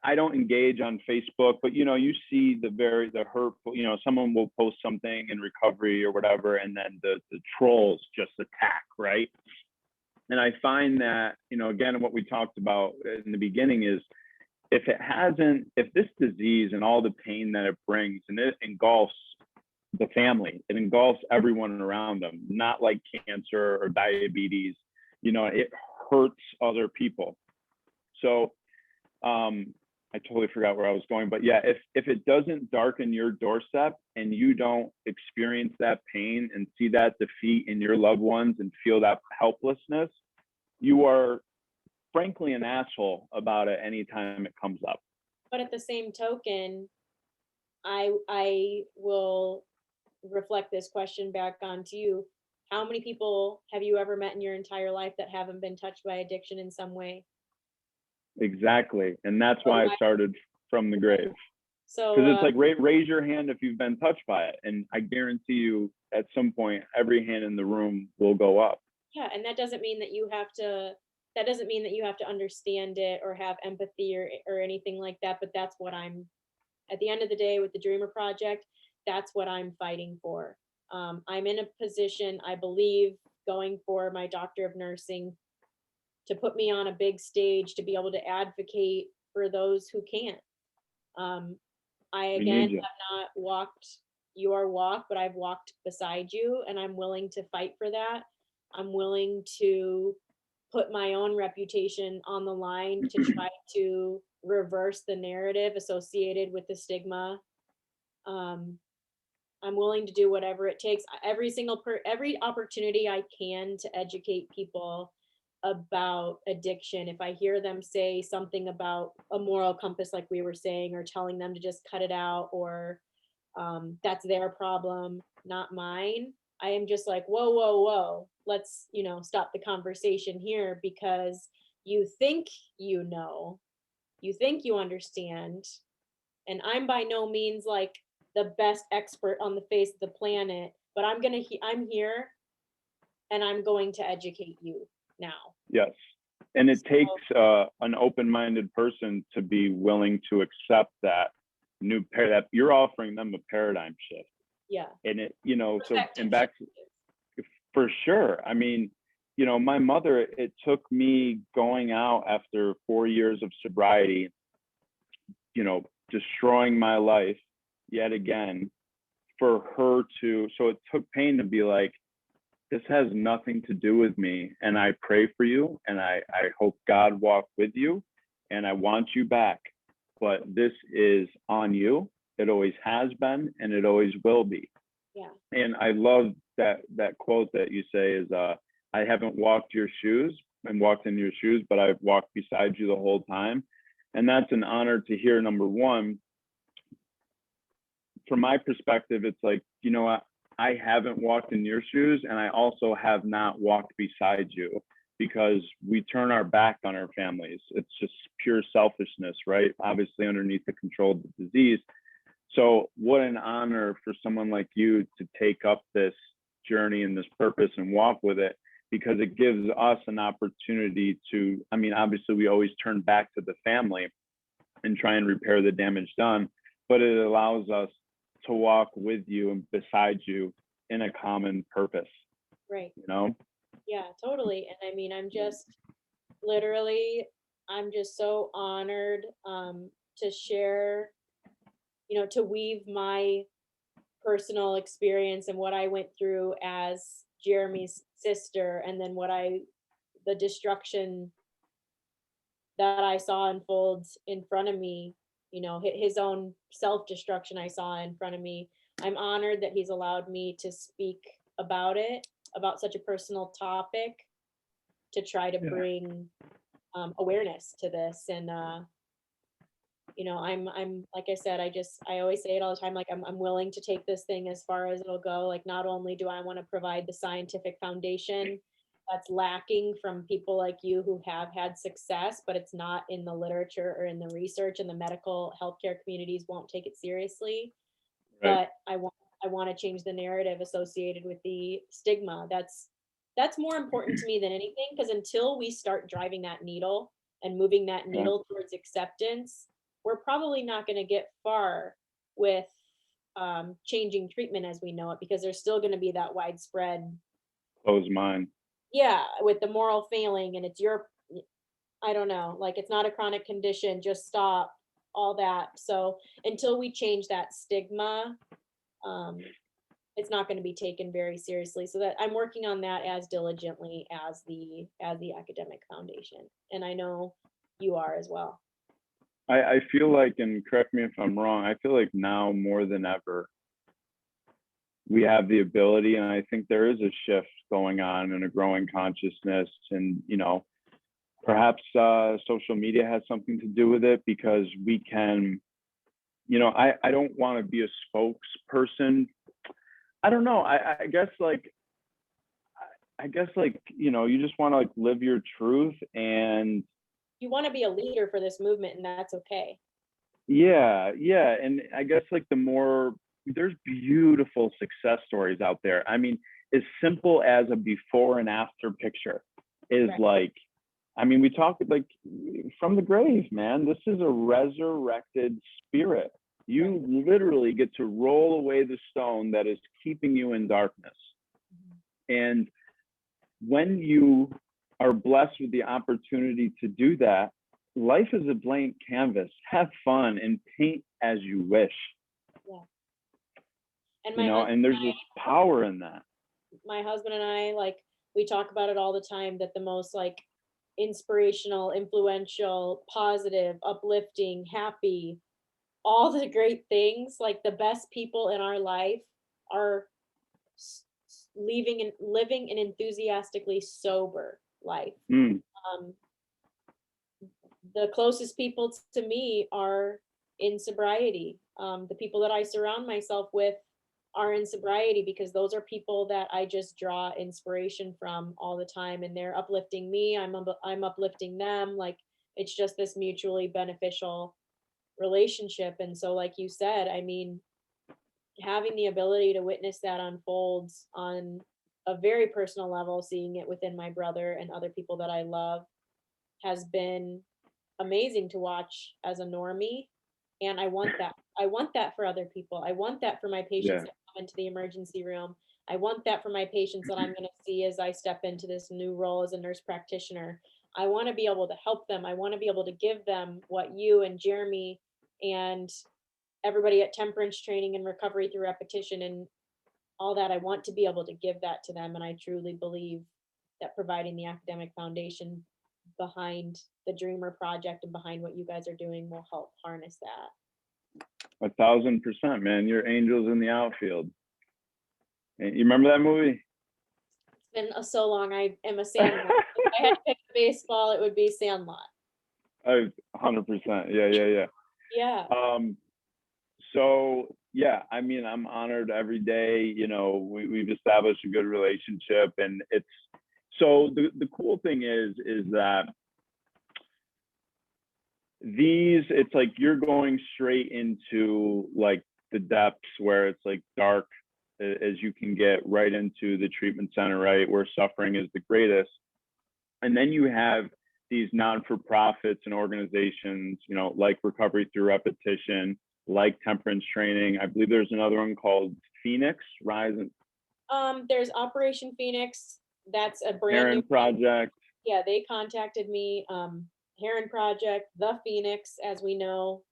I don't engage on Facebook, but you see the hurtful, someone will post something in recovery or whatever, and then the trolls just attack, right? And I find that, again, what we talked about in the beginning is, if this disease and all the pain that it brings, and it engulfs the family, it engulfs everyone around them, not like cancer or diabetes, it hurts other people. So I totally forgot where I was going, but yeah, if it doesn't darken your doorstep and you don't experience that pain and see that defeat in your loved ones and feel that helplessness, you are frankly an asshole about it anytime it comes up. But at the same token, I will reflect this question back onto you. How many people have you ever met in your entire life that haven't been touched by addiction in some way? Exactly. And that's why I started from the grave. So because it's like raise your hand if you've been touched by it, and I guarantee you at some point every hand in the room will go up. Yeah, and that doesn't mean that you have to understand it or have empathy or anything like that, but that's what I'm, at the end of the day, with the D.R.E.A.M.E.R project, that's what I'm fighting for. I'm in a position, I believe, going for my Doctor of Nursing, to put me on a big stage to be able to advocate for those who can't. I, again, have not walked your walk, but I've walked beside you, and I'm willing to fight for that. I'm willing to put my own reputation on the line to try to reverse the narrative associated with the stigma. I'm willing to do whatever it takes. Every opportunity I can to educate people about addiction. If I hear them say something about a moral compass, like we were saying, or telling them to just cut it out, or that's their problem, not mine, I am just like, whoa, whoa, whoa, let's, stop the conversation here, because you think you think you understand, and I'm by no means like the best expert on the face of the planet, but I'm here, and I'm going to educate you now. Yes. And it takes an open-minded person to be willing to accept that that you're offering them a paradigm shift. Yeah. And it, and back for sure. I mean, my mother, it took me going out after 4 years of sobriety, destroying my life yet again, for her to, so it took pain to be like, this has nothing to do with me, and I pray for you, and I hope God walk with you, and I want you back, but this is on you. It always has been, and it always will be. Yeah. And I love that quote that you say is, I haven't walked your shoes and walked in your shoes, but I've walked beside you the whole time. And that's an honor to hear. Number one, from my perspective, it's like, I haven't walked in your shoes, and I also have not walked beside you, because we turn our back on our families. It's just pure selfishness, right? Obviously underneath the control of the disease. So what an honor for someone like you to take up this journey and this purpose and walk with it, because it gives us an opportunity to, obviously we always turn back to the family and try and repair the damage done, but it allows us to walk with you and beside you in a common purpose. Right. Yeah, totally. And I'm just so honored to share to weave my personal experience and what I went through as Jeremy's sister, and then the destruction that I saw unfold in front of me, his own self-destruction I saw in front of me. I'm honored that he's allowed me to speak about it, about such a personal topic, to try to bring awareness to this. And I'm like I said, I always say it all the time, like I'm willing to take this thing as far as it'll go. Like, not only do I want to provide the scientific foundation that's lacking from people like you who have had success, but it's not in the literature or in the research, and the medical healthcare communities won't take it seriously. Right. But I want to change the narrative associated with the stigma. That's more important to me than anything, because until we start driving that needle and moving that needle towards acceptance, we're probably not going to get far with changing treatment as we know it, because there's still going to be that widespread Closed mind. yeah, with the moral failing, and it's I don't know, like, it's not a chronic condition, just stop, all that. So until we change that stigma, it's not going to be taken very seriously. So that I'm working on that as diligently as the academic foundation, and I know you are as well. I feel like, and correct me if I'm wrong, I feel like now more than ever, we have the ability, and I think there is a shift going on and a growing consciousness, and perhaps social media has something to do with it, because we can, I don't want to be a spokesperson. I don't know. I guess you just want to like live your truth, and You want to be a leader for this movement, and that's okay. yeah. And I guess like there's beautiful success stories out there. I mean, as simple as a before and after picture is Right. like, I mean, we talk like from the grave, man. This is a resurrected spirit. You literally get to roll away the stone that is keeping you in darkness. And when you are blessed with the opportunity to do that, life is a blank canvas. Have fun and paint as you wish. Yeah. And And there's this power in that. My husband and I, like, we talk about it all the time, that the most like inspirational, influential, positive, uplifting, happy, all the great things, like the best people in our life are living an enthusiastically sober life. The closest people to me are in sobriety. The people that I surround myself with are in sobriety, because those are people that I just draw inspiration from all the time, and they're uplifting me. I'm uplifting them. Like, it's just this mutually beneficial relationship. And so, like you said, I mean, having the ability to witness that unfold on a very personal level, seeing it within my brother and other people that I love, has been amazing to watch as a normie. And I want that for other people. I want that for my patients that come into the emergency room. I want that for my patients that I'm going to see as I step into this new role as a nurse practitioner. I want to be able to help them. I want to be able to give them what you and Jeremy and everybody at Temperance Training and Recovery Through Repetition and all that. I want to be able to give that to them. And I truly believe that providing the academic foundation behind the D.R.E.A.M.E.R project and behind what you guys are doing will help harness that. 1,000%, man. You're angels in the outfield. And you remember that movie? It's been so long. I am a Sandlot. If I had to pick a baseball, it would be Sandlot. 100%. Yeah. Yeah. So yeah, I mean, I'm honored every day. We've established a good relationship, and it's so the cool thing is that it's like you're going straight into like the depths where it's like dark as you can get, right into the treatment center, right, where suffering is the greatest. And then you have these non-for-profits and organizations, like Recovery Through Repetition, like Temperance Training. I believe there's another one called Phoenix Rise. There's Operation Phoenix. That's a brand Herren new Project. Yeah, they contacted me. Herren Project, the Phoenix, as we know,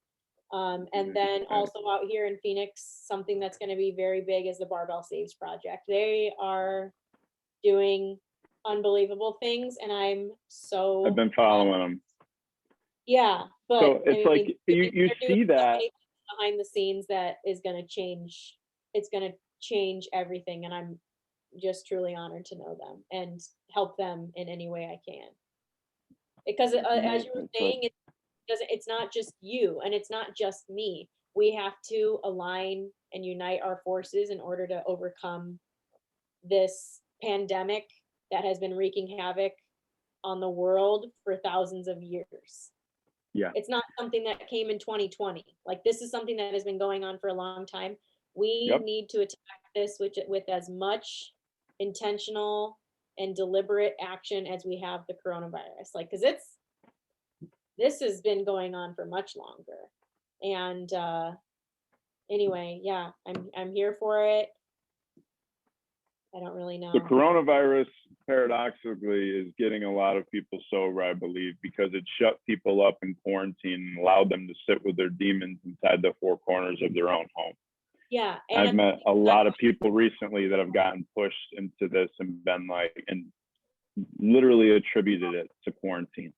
And then also out here in Phoenix, something that's going to be very big is the Barbell Saves Project. They are doing unbelievable things, and I've been following them. Yeah, but so it's like you see that behind the scenes that is going to change. It's going to change everything, and I'm just truly honored to know them and help them in any way I can. Because as you were saying, it's not just you and it's not just me. We have to align and unite our forces in order to overcome this pandemic that has been wreaking havoc on the world for thousands of years. Yeah. It's not something that came in 2020. Like, this is something that has been going on for a long time. We need to attack this with as much intentional and deliberate action as we have the coronavirus. Like, because this has been going on for much longer. And anyway, yeah, I'm here for it. I don't really know. The coronavirus, paradoxically, is getting a lot of people sober, I believe, because it shut people up in quarantine and allowed them to sit with their demons inside the four corners of their own home. Yeah. I've met a lot of people recently that have gotten pushed into this and been like, and literally attributed it to quarantine.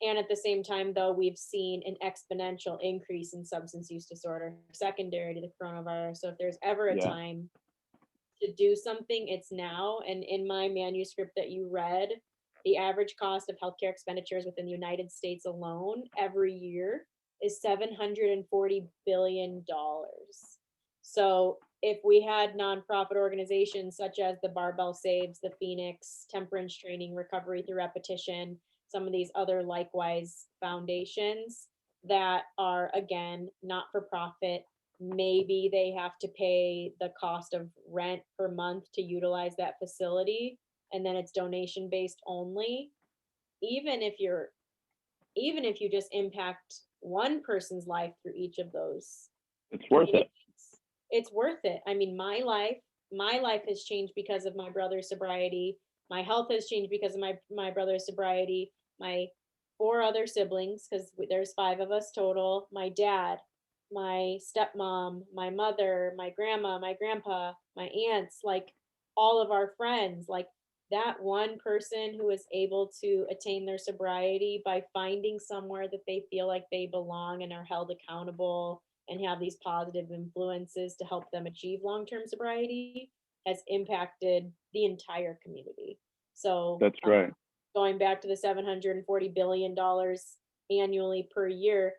And at the same time, though, we've seen an exponential increase in substance use disorder secondary to the coronavirus. So if there's ever a time to do something, it's now. And in my manuscript that you read, the average cost of healthcare expenditures within the United States alone every year is $740 billion. So if we had nonprofit organizations such as the Barbell Saves, the Phoenix, Temperance Training, Recovery Through Repetition, some of these other likewise foundations that are, again, not for profit, maybe they have to pay the cost of rent per month to utilize that facility, and then it's donation based only. Even if you just impact one person's life through each of those, it's worth it. It's worth it. I mean, my life has changed because of my brother's sobriety. My health has changed because of my brother's sobriety. My 4 other siblings, because there's 5 of us total, my dad, my stepmom, my mother, my grandma, my grandpa, my aunts, like all of our friends, like that one person who is able to attain their sobriety by finding somewhere that they feel like they belong and are held accountable and have these positive influences to help them achieve long-term sobriety has impacted the entire community. So that's right. Going back to the $740 billion annually per year,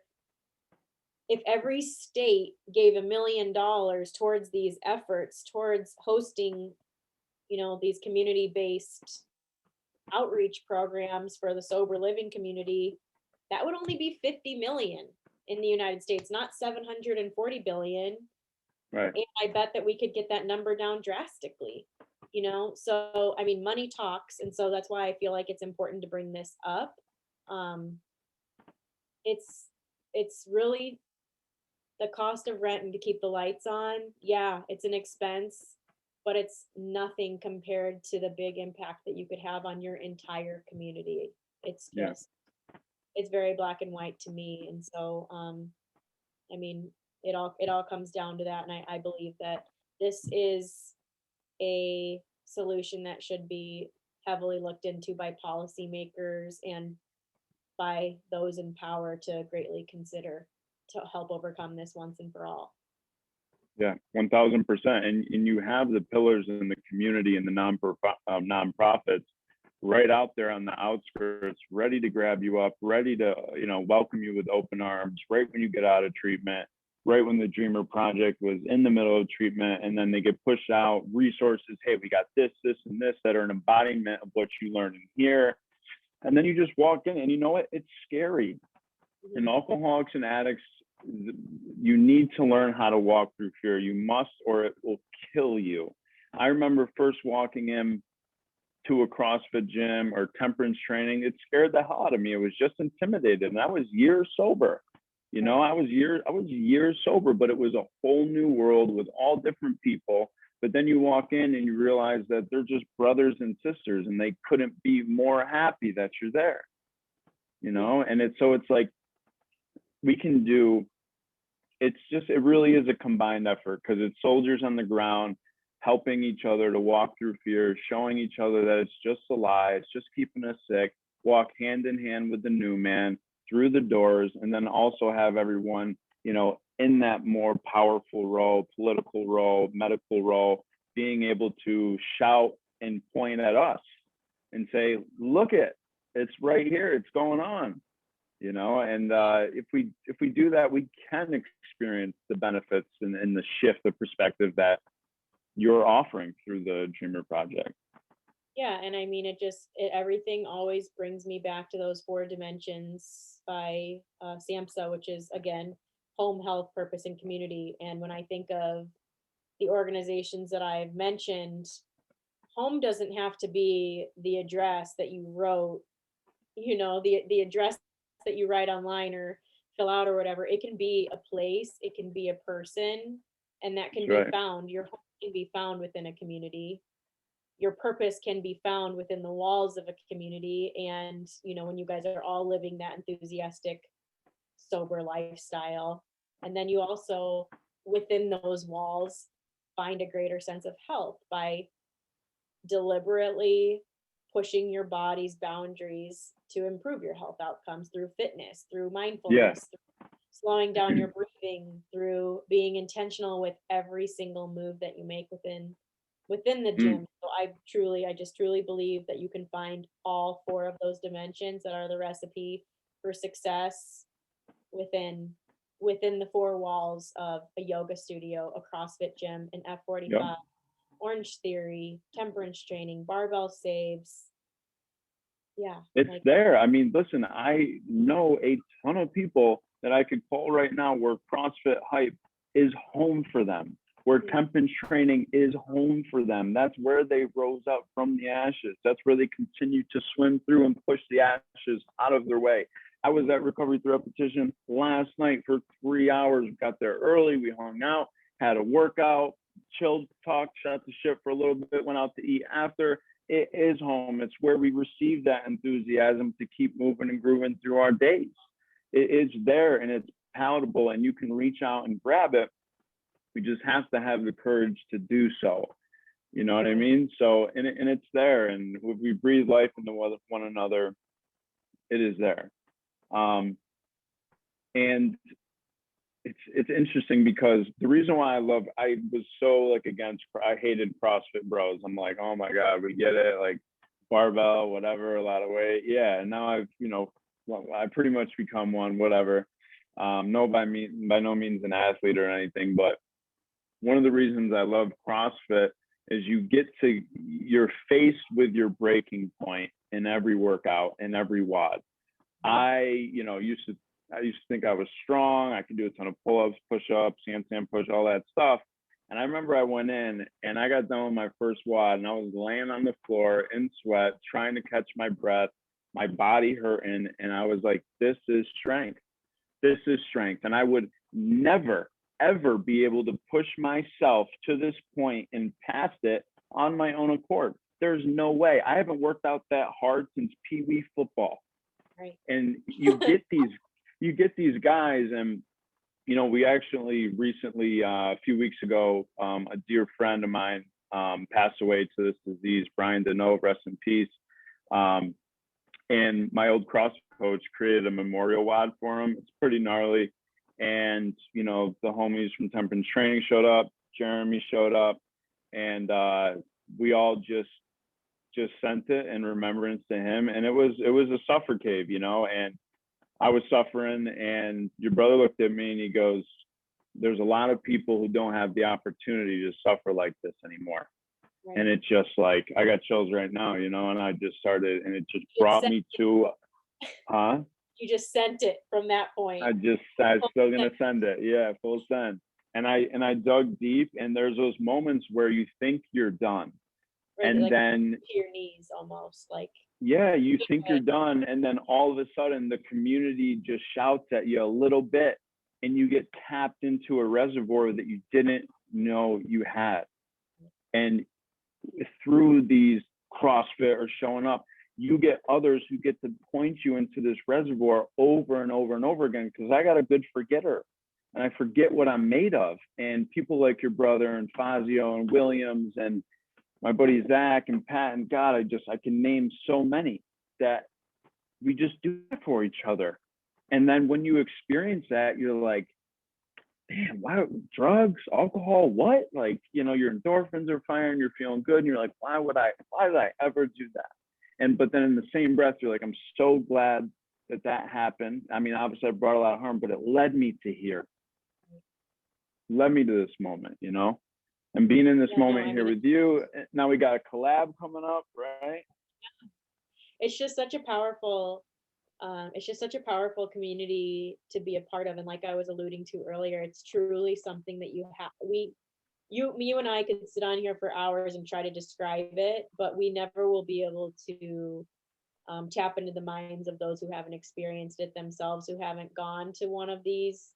if every state gave $1 million towards these efforts, towards hosting, these community-based outreach programs for the sober living community, that would only be 50 million in the United States, not 740 billion. Right. And I bet that we could get that number down drastically. So I mean, money talks, and so that's why I feel like it's important to bring this up. It's really the cost of rent and to keep the lights on. Yeah, it's an expense, but it's nothing compared to the big impact that you could have on your entire community. It's just, it's very black and white to me. And so, I mean, it all comes down to that. And I believe that this is a solution that should be heavily looked into by policymakers and by those in power to greatly consider to help overcome this once and for all. Yeah, 1000%. And you have the pillars in the community and the nonprofits right out there on the outskirts, ready to grab you up, ready to, welcome you with open arms right when you get out of treatment, right when the D.R.E.A.M.E.R project was in the middle of treatment, and then they get pushed out resources. Hey, we got this, and this that are an embodiment of what you learned in here. And then you just walk in, and you know what? It's scary. And alcoholics and addicts, you need to learn how to walk through fear. You must, or it will kill you. I remember first walking in to a CrossFit gym or temperance training. It scared the hell out of me. It was just intimidated, and I was years sober. I was years sober, but it was a whole new world with all different people. But then you walk in and you realize that they're just brothers and sisters, and they couldn't be more happy that you're there. And it's like, we can do, it really is a combined effort, because it's soldiers on the ground helping each other to walk through fear, showing each other that it's just a lie, it's just keeping us sick, walk hand in hand with the new man through the doors, and then also have everyone, you know, in that more powerful role, political role, medical role, being able to shout and point at us and say, look it's right here, it's going on, you know. And if we do that, we can experience the benefits and the shift of perspective that you're offering through the D.R.E.A.M.E.R project. Yeah, and I mean, everything always brings me back to those 4 dimensions by SAMHSA, which is, again, home, health, purpose, and community. And when I think of the organizations that I've mentioned, home doesn't have to be the address that you wrote, you know, the address that you write online or fill out or whatever. It can be a place, it can be a person, and that can be found. Your home can be found within a community. Your purpose can be found within the walls of a community. And, you know, when you guys are all living that enthusiastic, sober lifestyle, and then you also, within those walls, find a greater sense of health by deliberately pushing your body's boundaries to improve your health outcomes through fitness, through mindfulness, through slowing down your breathing, through being intentional with every single move that you make within the gym. So I just truly believe that you can find all 4 of those dimensions that are the recipe for success within the 4 walls of a yoga studio, a CrossFit gym, an F45, Orange Theory, temperance training, barbell saves. Yeah. It's there. I mean, listen, I know a ton of people that I could call right now where CrossFit hype is home for them, where temperance training is home for them. That's where they rose up from the ashes. That's where they continue to swim through and push the ashes out of their way. I was at Recovery Through Repetition last night for 3 hours. Got there early. We hung out, had a workout, chilled, talked, shot the shit for a little bit, went out to eat after. It is home. It's where we receive that enthusiasm to keep moving and grooving through our days. It is there and it's palatable, and you can reach out and grab it. We just have to have the courage to do so. You know what I mean? So, and it's there. And if we breathe life into one another, it is there. And it's interesting because the reason why I was so I hated CrossFit bros. I'm like, oh my God, we get it. Like barbell, whatever, a lot of weight. Yeah. And now I pretty much become one, whatever. By no means an athlete or anything, but one of the reasons I love CrossFit is you're faced with your breaking point in every workout, in every WOD. I used to think I was strong. I could do a ton of pull-ups, push-ups, handstand push, all that stuff. And I remember I went in and I got done with my first WOD and I was laying on the floor in sweat, trying to catch my breath, my body hurting. And I was like, this is strength. This is strength. And I would never, ever be able to push myself to this point and past it on my own accord. There's no way. I haven't worked out that hard since Pee Wee football. Right. And you get these guys, and we actually recently, a few weeks ago, a dear friend of mine passed away to this disease, Brian Deneau, rest in peace. And my old CrossFit coach created a memorial WOD for him. It's pretty gnarly. And, the homies from Temperance Training showed up, Jeremy showed up, and we all just sent it in remembrance to him. And it was a suffer cave, and I was suffering, and your brother looked at me and he goes, there's a lot of people who don't have the opportunity to suffer like this anymore. Right. And it's just like, I got chills right now, and I just started, and it just brought me to, You just sent it from that point. I'm still going to send it. Yeah. Full send. And I dug deep, and there's those moments where you think you're done. Right, and then to your knees almost like. Yeah, you think you're done, and then all of a sudden the community just shouts at you a little bit, and you get tapped into a reservoir that you didn't know you had. And through these CrossFit or showing up, you get others who get to point you into this reservoir over and over and over again, because I got a good forgetter and I forget what I'm made of. And people like your brother and Fazio and Williams and my buddy Zach and Pat and God, I can name so many that we just do it for each other. And then when you experience that, you're like, damn, why drugs, alcohol, what? Like, you know, your endorphins are firing, you're feeling good. And you're like, why did I ever do that? But then in the same breath, you're like, I'm so glad that happened. I mean, obviously I brought a lot of harm, but it led me to here. Led me to this moment, you know? And being in this moment here with you, now we got a collab coming up, right? It's just such a powerful community to be a part of. And like I was alluding to earlier, it's truly something that you and I could sit on here for hours and try to describe it, but we never will be able to tap into the minds of those who haven't experienced it themselves, who haven't gone to one of these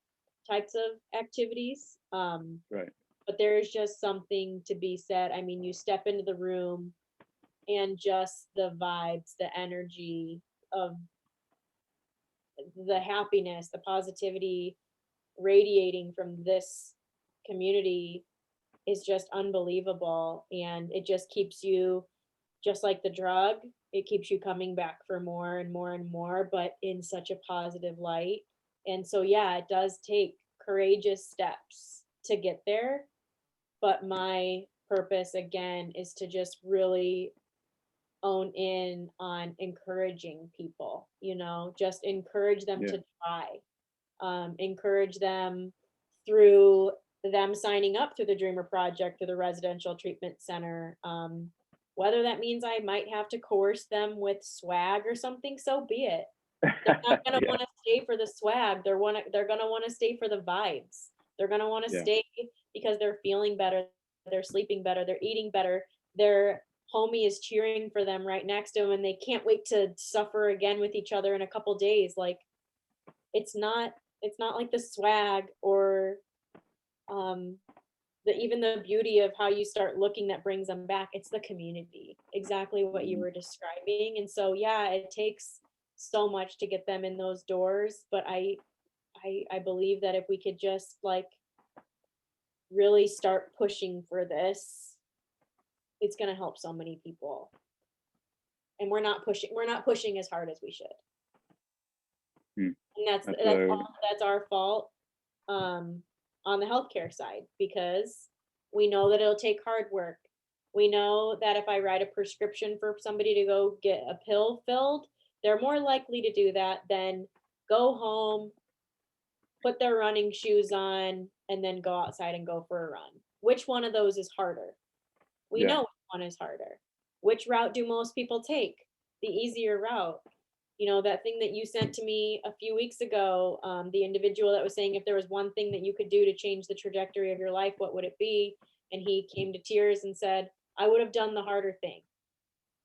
types of activities. Right. But there's just something to be said. I mean, you step into the room and just the vibes, the energy of the happiness, the positivity radiating from this community is just unbelievable. And it just keeps you, just like the drug, it keeps you coming back for more and more and more, but in such a positive light. And so, yeah, it does take courageous steps to get there. But my purpose, again, is to just really own in on encouraging people, you know, just encourage them to try, encourage them through them signing up through the D.R.E.A.M.E.R project, through the residential treatment center. Whether that means I might have to coerce them with swag or something, so be it. They're not going to want to stay for the swag. They're going to want to stay for the vibes. They're going to want to stay because they're feeling better. They're sleeping better. They're eating better. Their homie is cheering for them right next to them, and they can't wait to suffer again with each other in a couple days. Like, it's not like the swag or even the beauty of how you start looking that brings them back. It's the community, exactly what you were describing. And so, yeah, it takes so much to get them in those doors, but I believe that if we could just like really start pushing for this, it's going to help so many people. And we're not pushing as hard as we should. And that's our fault on the healthcare side, because we know that it'll take hard work. We know that if I write a prescription for somebody to go get a pill filled, they're more likely to do that than go home, put their running shoes on, and then go outside and go for a run. Which one of those is harder? We know which one is harder. Which route do most people take? The easier route. You know, that thing that you sent to me a few weeks ago, the individual that was saying if there was one thing that you could do to change the trajectory of your life, what would it be? And he came to tears and said, I would have done the harder thing.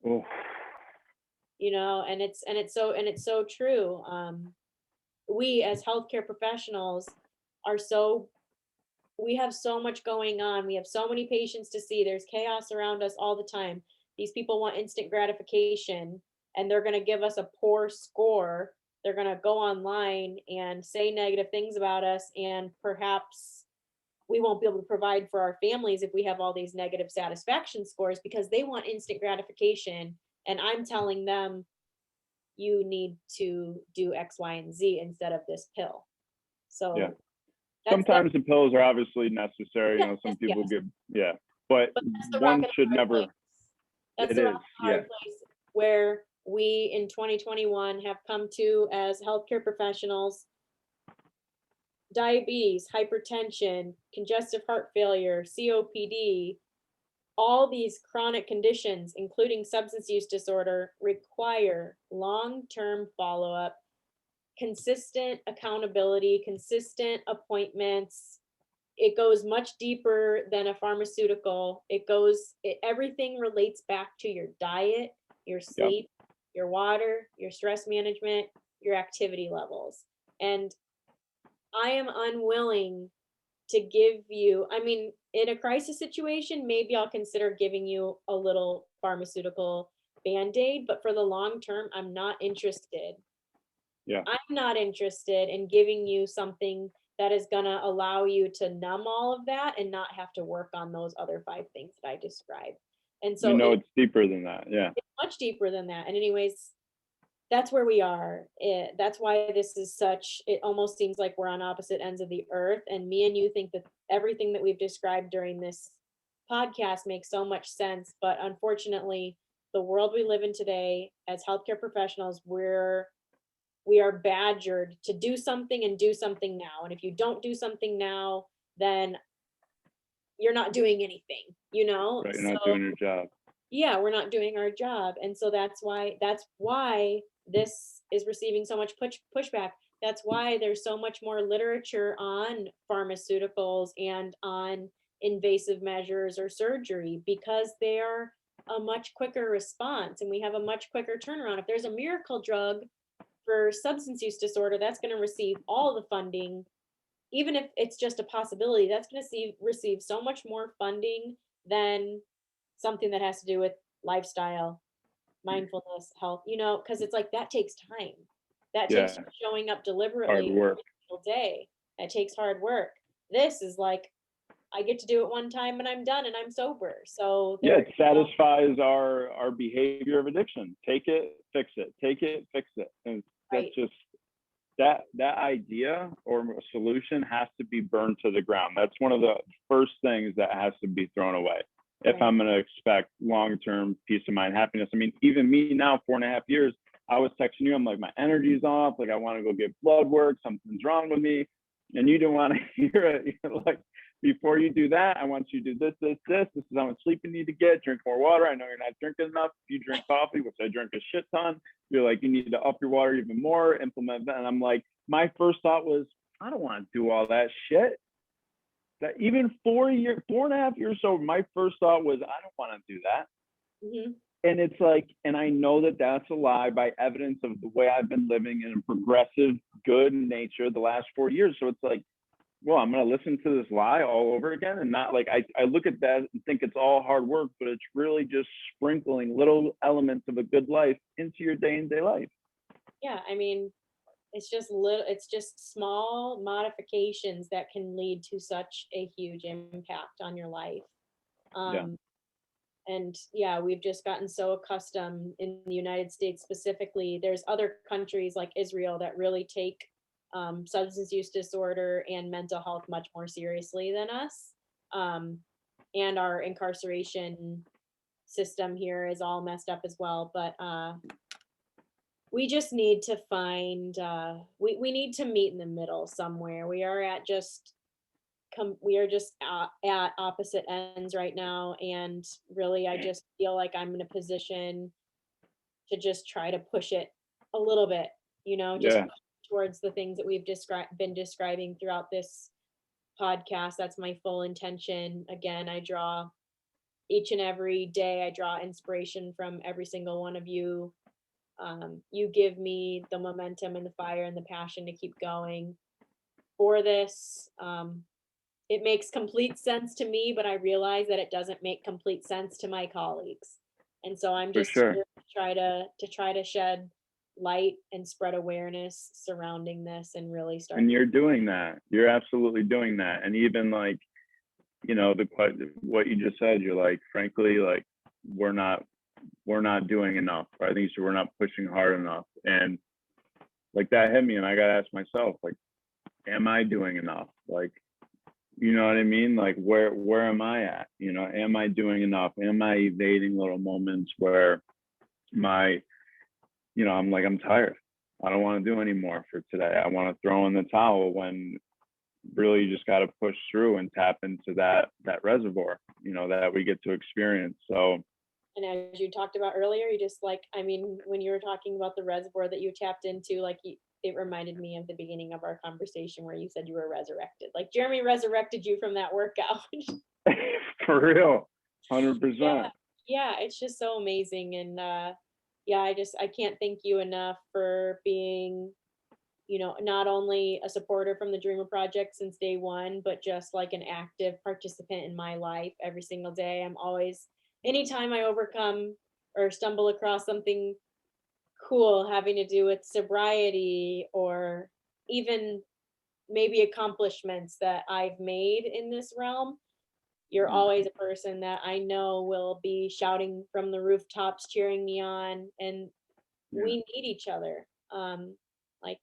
Oh. You know, and it's so true. We as healthcare professionals we have so much going on. We have so many patients to see. There's chaos around us all the time. These people want instant gratification, and they're going to give us a poor score. They're going to go online and say negative things about us, and perhaps we won't be able to provide for our families if we have all these negative satisfaction scores, because they want instant gratification. And I'm telling them, you need to do X, Y, and Z instead of this pill. So sometimes the pills are obviously necessary. You know, some people give, but one should never. That's the hard place where we in 2021 have come to as healthcare professionals. Diabetes, hypertension, congestive heart failure, COPD, all these chronic conditions, including substance use disorder, require long-term follow-up, consistent accountability, consistent appointments. It goes much deeper than a pharmaceutical. Everything relates back to your diet, your sleep, your water, your stress management, your activity levels. And I am unwilling to give you, I mean, in a crisis situation, maybe I'll consider giving you a little pharmaceutical Band-Aid, but for the long term, I'm not interested. Yeah. I'm not interested in giving you something that is going to allow you to numb all of that and not have to work on those other 5 things that I described. And so It's deeper than that. Yeah. it's much deeper than that. And anyways, that's where we are. That's why this is such, it almost seems like we're on opposite ends of the earth. And me and you think that everything that we've described during this podcast makes so much sense. But unfortunately, the world we live in today as healthcare professionals, we are badgered to do something and do something now. And if you don't do something now, then you're not doing anything, Right. You're not doing your job. Yeah, we're not doing our job. And so that's why this is receiving so much pushback. That's why there's so much more literature on pharmaceuticals and on invasive measures or surgery, because they're a much quicker response and we have a much quicker turnaround. If there's a miracle drug for substance use disorder, that's going to receive all the funding. Even if it's just a possibility, that's going to receive so much more funding than something that has to do with lifestyle, mindfulness, health, because it's like that takes time. That takes Yeah. showing up Hard deliberately work. every single day. That takes hard work. This is like, I get to do it one time and I'm done and I'm sober. So Yeah, it satisfies our behavior of addiction. Take it, fix it. Take it, fix it. And that's Right. just that idea or a solution has to be burned to the ground. That's one of the first things that has to be thrown away if Right. I'm going to expect long-term peace of mind, happiness. I mean, even me now, 4.5 years, I was texting you. I'm like, my energy's off. Like, I want to go get blood work. Something's wrong with me. And you didn't want to hear it. You're like, before you do that, I want you to do this. This is how much sleep you need to get. Drink more water. I know you're not drinking enough. If you drink coffee, which I drink a shit ton, you're like, you need to up your water even more, implement that. And I'm like, my first thought was, I don't want to do all that shit. That even 4.5 years sober, my first thought was, I don't want to do that. Mm-hmm. And it's like, and I know that that's a lie by evidence of the way I've been living in a progressive, good nature the last 4 years. So it's like, well, I'm going to listen to this lie all over again. And not like, I look at that and think it's all hard work, but it's really just sprinkling little elements of a good life into your day-to-day life. Yeah. I mean, it's just small modifications that can lead to such a huge impact on your life. Yeah. And yeah, we've just gotten so accustomed in the United States specifically. There's other countries like Israel that really take substance use disorder and mental health much more seriously than us. And our incarceration system here is all messed up as well. But we just need to find, we need to meet in the middle somewhere. We are just at opposite ends right now. And really, I just feel like I'm in a position to just try to push it a little bit, just towards the things that we've been describing throughout this podcast. That's my full intention. Again, each and every day, I draw inspiration from every single one of you. You give me the momentum and the fire and the passion to keep going for this. It makes complete sense to me, but I realize that it doesn't make complete sense to my colleagues. And so I'm just here to try to shed light and spread awareness surrounding this and really start. And you're doing that. You're absolutely doing that. And even like, what you just said, you're like, frankly, like we're not doing enough. Or I think we're not pushing hard enough. And like that hit me, and I got to ask myself, like, am I doing enough? Like, you know what I mean? Like, where am I at? Am I doing enough? Am I evading little moments where I'm like, I'm tired. I don't want to do any more for today. I want to throw in the towel, when really you just got to push through and tap into that reservoir, that we get to experience. So. And as you talked about earlier, you just when you were talking about the reservoir that you tapped into, it reminded me of the beginning of our conversation where you said you were resurrected. Like Jeremy resurrected you from that workout. For real, 100%. Yeah, it's just so amazing. And I can't thank you enough for being, not only a supporter from the D.R.E.A.M.E.R Project since day one, but just like an active participant in my life every single day. I'm always, anytime I overcome or stumble across something cool having to do with sobriety, or even maybe accomplishments that I've made in this realm, you're always a person that I know will be shouting from the rooftops, cheering me on, and we need each other. Like,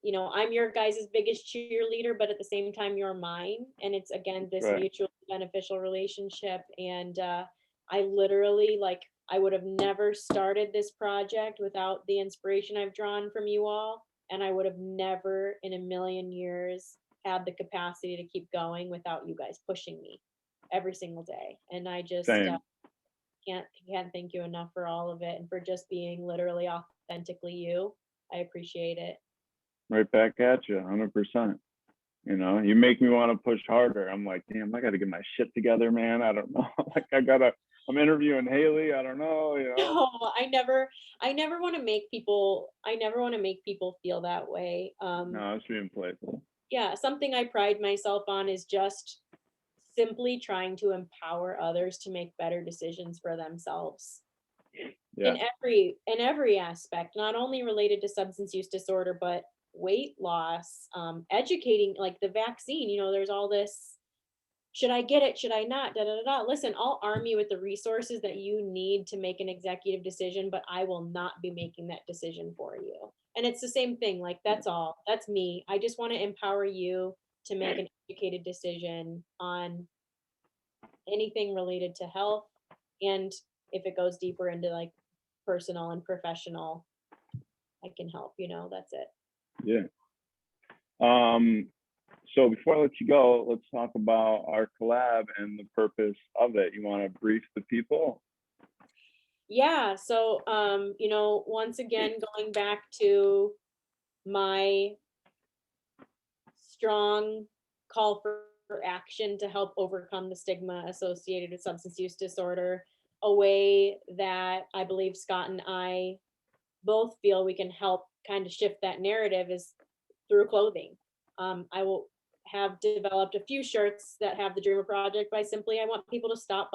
you know, I'm your guys' biggest cheerleader, but at the same time, you're mine. And it's, again, this Right. mutually beneficial relationship. And I literally, like, I would have never started this project without the inspiration I've drawn from you all. And I would have never in a million years had the capacity to keep going without you guys pushing me every single day. And I just Same. can't thank you enough for all of it, and for just being literally authentically you. I appreciate it. Right back at you, 100%. You know, you make me want to push harder. I'm like, damn, I got to get my shit together, man. I don't know. Like, I'm interviewing Hayley. I don't know. You know. No, I never want to make people feel that way. No, I was being playful. Yeah, something I pride myself on is just simply trying to empower others to make better decisions for themselves. Yeah. In every aspect, not only related to substance use disorder, but weight loss, educating, like the vaccine, you know, there's all this, should I get it? Should I not? Da, da, da, da. Listen, I'll arm you with the resources that you need to make an executive decision, but I will not be making that decision for you. And it's the same thing. Like, that's all. That's me. I just want to empower you to make an educated decision on anything related to health. And if it goes deeper into like personal and professional, I can help, you know, that's it. Yeah. So before I let you go, let's talk about our collab and the purpose of it. You want to brief the people? Yeah. So, you know, once again, going back to my strong call for action to help overcome the stigma associated with substance use disorder, a way that I believe Scott and I both feel we can help kind of shift that narrative is through clothing. I will have developed a few shirts that have the D.R.E.A.M.E.R Project by simply, I want people to stop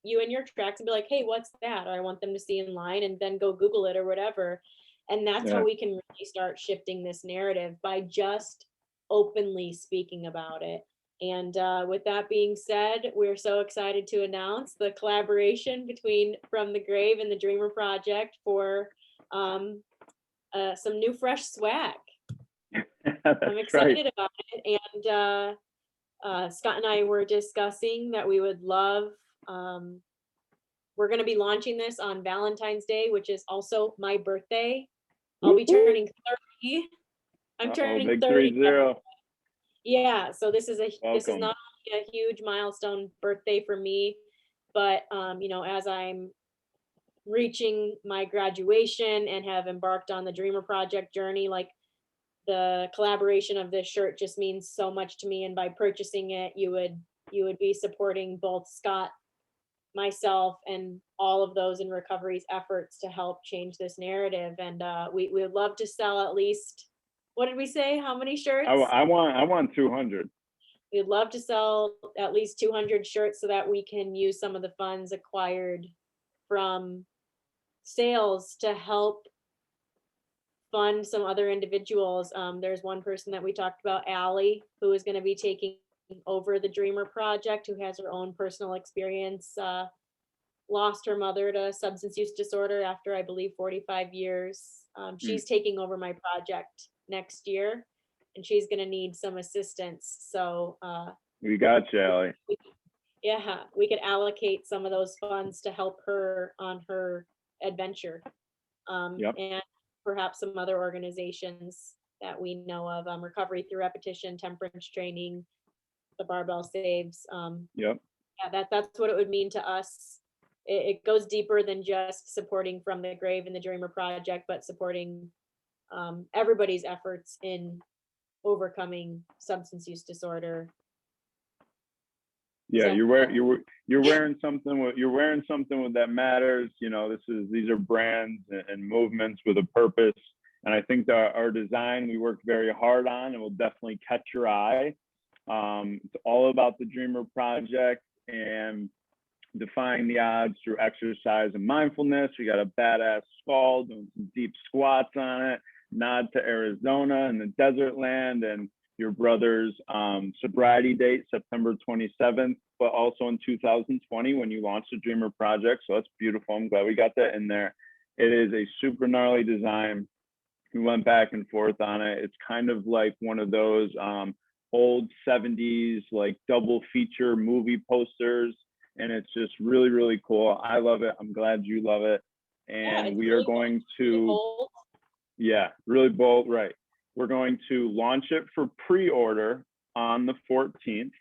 you in your tracks and be like, hey, what's that? Or I want them to see in line and then go Google it or whatever. And that's how we can really start shifting this narrative, by just openly speaking about it. And with that being said, we're so excited to announce the collaboration between From the Grave and the D.R.E.A.M.E.R Project for some new fresh swag. I'm excited about it. And Scott and I were discussing that we would love, we're going to be launching this on Valentine's Day, which is also my birthday. I'll be turning 30. I'm turning 30. Yeah, so this is not only a huge milestone birthday for me, but you know, as I'm reaching my graduation and have embarked on the D.R.E.A.M.E.R Project journey, like, the collaboration of this shirt just means so much to me. And by purchasing it, you would be supporting both Scott, myself, and all of those in recovery's efforts to help change this narrative. And we would love to sell at least, what did we say? How many shirts? I want 200. We'd love to sell at least 200 shirts so that we can use some of the funds acquired from sales to help fund some other individuals. There's one person that we talked about, Allie, who is going to be taking over the D.R.E.A.M.E.R Project, who has her own personal experience, lost her mother to substance use disorder after, I believe, 45 years. She's taking over my project next year, and she's going to need some assistance. So we got you, Allie. Yeah, we could allocate some of those funds to help her on her adventure. And perhaps some other organizations that we know of, Recovery Through Repetition, Temperance Training, the Barbell Saves. Yeah, that's what it would mean to us. It goes deeper than just supporting From the Grave and the D.R.E.A.M.E.R Project, but supporting everybody's efforts in overcoming substance use disorder. Yeah, you're wearing something with that matters. You know, these are brands and movements with a purpose. And I think that our design we worked very hard on and will definitely catch your eye. It's all about the D.R.E.A.M.E.R Project, and defying the odds through exercise and mindfulness. We got a badass skull doing some deep squats on it. Nod to Arizona and the desert land, and your brother's sobriety date, September 27th, but also in 2020 when you launched the D.R.E.A.M.E.R project. So that's beautiful. I'm glad we got that in there. It is a super gnarly design. We went back and forth on it. It's kind of like one of those old 70s like double feature movie posters, and it's just really, really cool. I love it. I'm glad you love it. And Yeah, we are going to, yeah, really bold, right. We're going to launch it for pre-order on the 14th,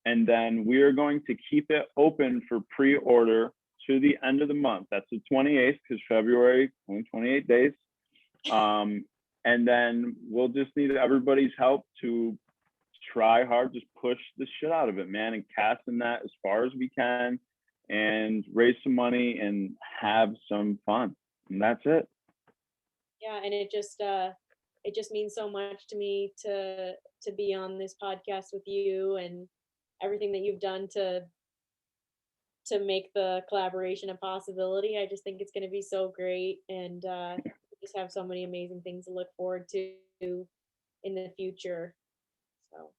and then we are going to keep it open for pre-order to the end of the month. That's the 28th, because February, only 28 days. And then we'll just need everybody's help to try hard, just push the shit out of it, man, and cast in that as far as we can and raise some money and have some fun. And that's it. Yeah, and it just means so much to me to be on this podcast with you, and everything that you've done to make the collaboration a possibility. I just think it's going to be so great, and just have so many amazing things to look forward to in the future. So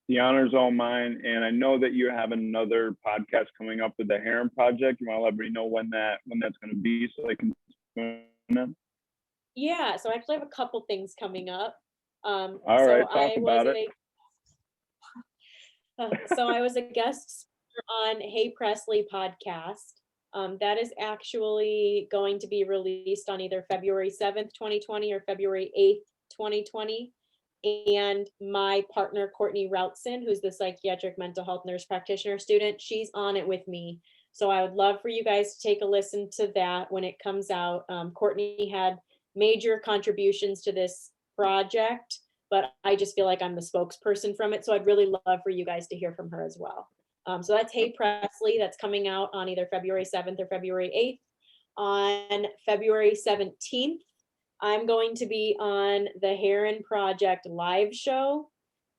the honor's all mine, and I know that you have another podcast coming up with the Herren Project. You want to let me know when that's going to be so I can tune in? Yeah, so I actually have a couple things coming up. All right, talk about it. So I was a guest on Hey Presley podcast. That is actually going to be released on either February 7th, 2020 or February 8th, 2020. And my partner, Courtney Routson, who's the psychiatric mental health nurse practitioner student, she's on it with me. So I would love for you guys to take a listen to that when it comes out. Courtney had major contributions to this project, but I just feel like I'm the spokesperson from it. So I'd really love for you guys to hear from her as well. So that's Hey Presley. That's coming out on either February 7th or February 8th. On February 17th, I'm going to be on the Herren Project live show.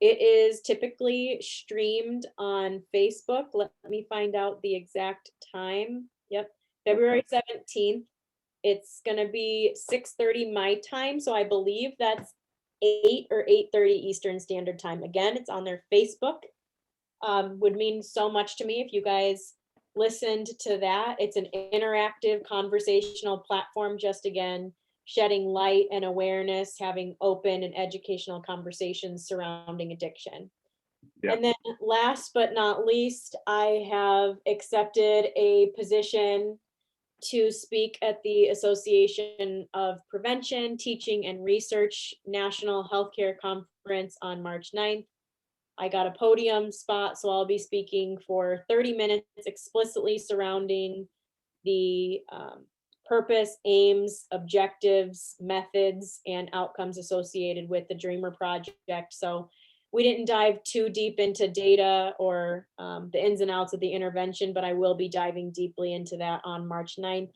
It is typically streamed on Facebook. Let me find out the exact time. Yep, February 17th. It's going to be 6:30 my time. So I believe that's 8 or 8:30 Eastern Standard Time. Again, it's on their Facebook. Would mean so much to me if you guys listened to that. It's an interactive conversational platform, just again, shedding light and awareness, having open and educational conversations surrounding addiction. Yeah. And then last but not least, I have accepted a position to speak at the Association of Prevention, Teaching, and Research National Healthcare Conference on March 9th. I got a podium spot, so I'll be speaking for 30 minutes explicitly surrounding the purpose, aims, objectives, methods, and outcomes associated with the D.R.E.A.M.E.R project. So we didn't dive too deep into data or the ins and outs of the intervention, but I will be diving deeply into that on March 9th.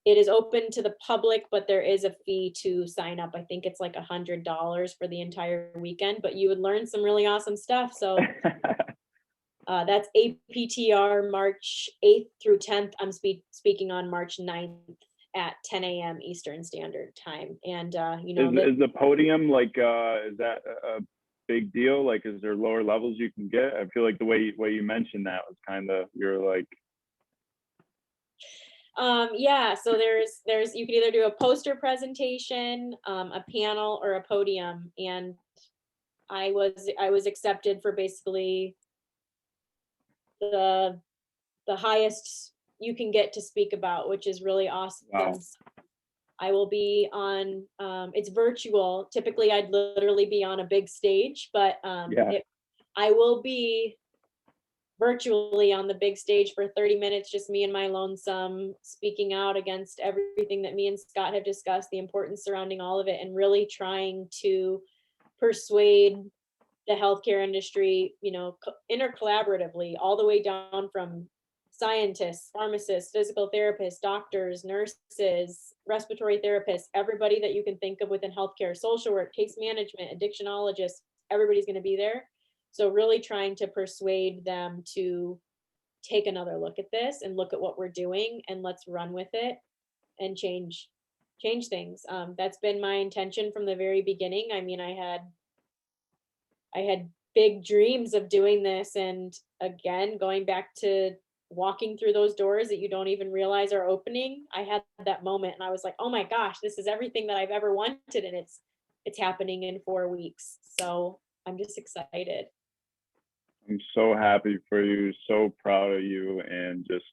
It is open to the public, but there is a fee to sign up. I think it's like $100 for the entire weekend, but you would learn some really awesome stuff. So that's APTR March 8th through 10th. I'm speaking on March 9th at 10 a.m. Eastern Standard Time. And, is the podium like, is that a big deal? Like, is there lower levels you can get? I feel like the way you mentioned that was kind of, you're like, yeah, so there's you can either do a poster presentation, a panel, or a podium, and I was accepted for basically the highest you can get to speak about, which is really awesome. Wow. I will be on it's virtual. Typically I'd literally be on a big stage, but I will be virtually on the big stage for 30 minutes, just me and my lonesome, speaking out against everything that me and Scott have discussed, the importance surrounding all of it, and really trying to persuade the healthcare industry, intercollaboratively, all the way down from scientists, pharmacists, physical therapists, doctors, nurses, respiratory therapists, everybody that you can think of within healthcare, social work, case management, addictionologists, everybody's going to be there. So really trying to persuade them to take another look at this and look at what we're doing, and let's run with it and change things. That's been my intention from the very beginning. I mean, I had big dreams of doing this, and again, going back to walking through those doors that you don't even realize are opening, I had that moment and I was like, oh my gosh, this is everything that I've ever wanted, and it's happening in 4 weeks. So I'm just excited. I'm so happy for you, so proud of you, and just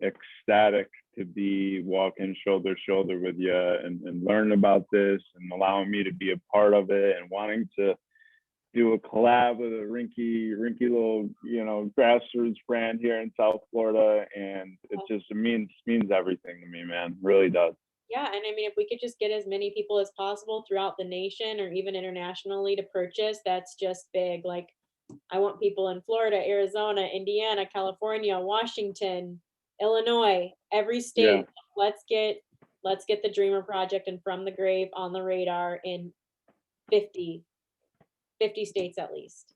ecstatic to be walking shoulder to shoulder with you and learn about this and allowing me to be a part of it, and wanting to do a collab with a rinky little, grassroots brand here in South Florida. And it means everything to me, man. Really does. Yeah, and I mean, if we could just get as many people as possible throughout the nation or even internationally to purchase, that's just big. Like, I want people in Florida, Arizona, Indiana, California, Washington, Illinois, every state. Yeah. Let's get the D.R.E.A.M.E.R project and From the Grave on the radar in 50 states at least.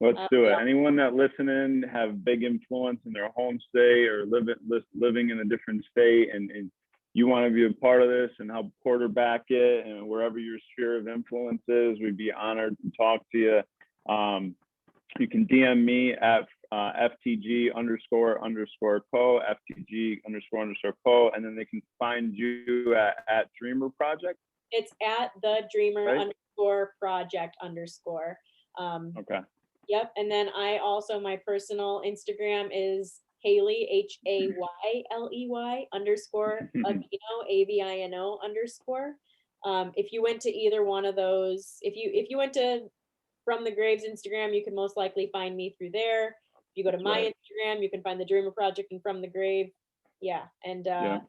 Let's do it. Anyone that listening have big influence in their home state or living in a different state, and you want to be a part of this and help quarterback it, and wherever your sphere of influence is, we'd be honored to talk to you. You can DM me at FTG__co, FTG__co, and then they can find you at D.R.E.A.M.E.R Project. It's at the D.R.E.A.M.E.R _project_. Okay. Yep. And then my personal Instagram is Hayley, HAYLEY _ AVINO _. If you went to either one of those, if you went to From the Grave's Instagram, you can most likely find me through there. If you go to my Instagram, you can find the D.R.E.A.M.E.R Project and From the Grave. Yeah. And that's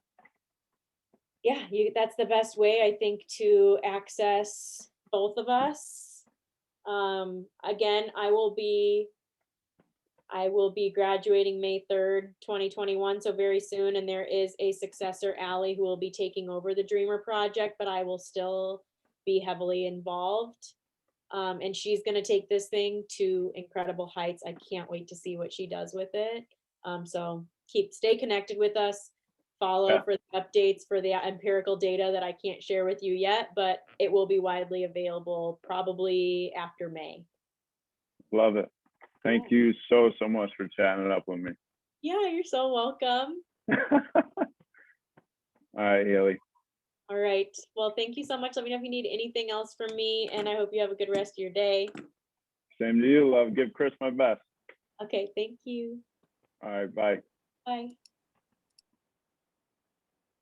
the best way, I think, to access both of us. Again, I will be graduating May 3rd, 2021, so very soon, and there is a successor, Allie, who will be taking over the D.R.E.A.M.E.R project, but I will still be heavily involved. And she's going to take this thing to incredible heights. I can't wait to see what she does with it. So stay connected with us. Follow for the updates for the empirical data that I can't share with you yet, but it will be widely available probably after May. Love it. Thank you so much for chatting it up with me. Yeah, you're so welcome. All right, Hayley. All right. Well, thank you so much. Let me know if you need anything else from me, and I hope you have a good rest of your day. Same to you, love. Give Chris my best. Okay, thank you. All right, bye. Bye.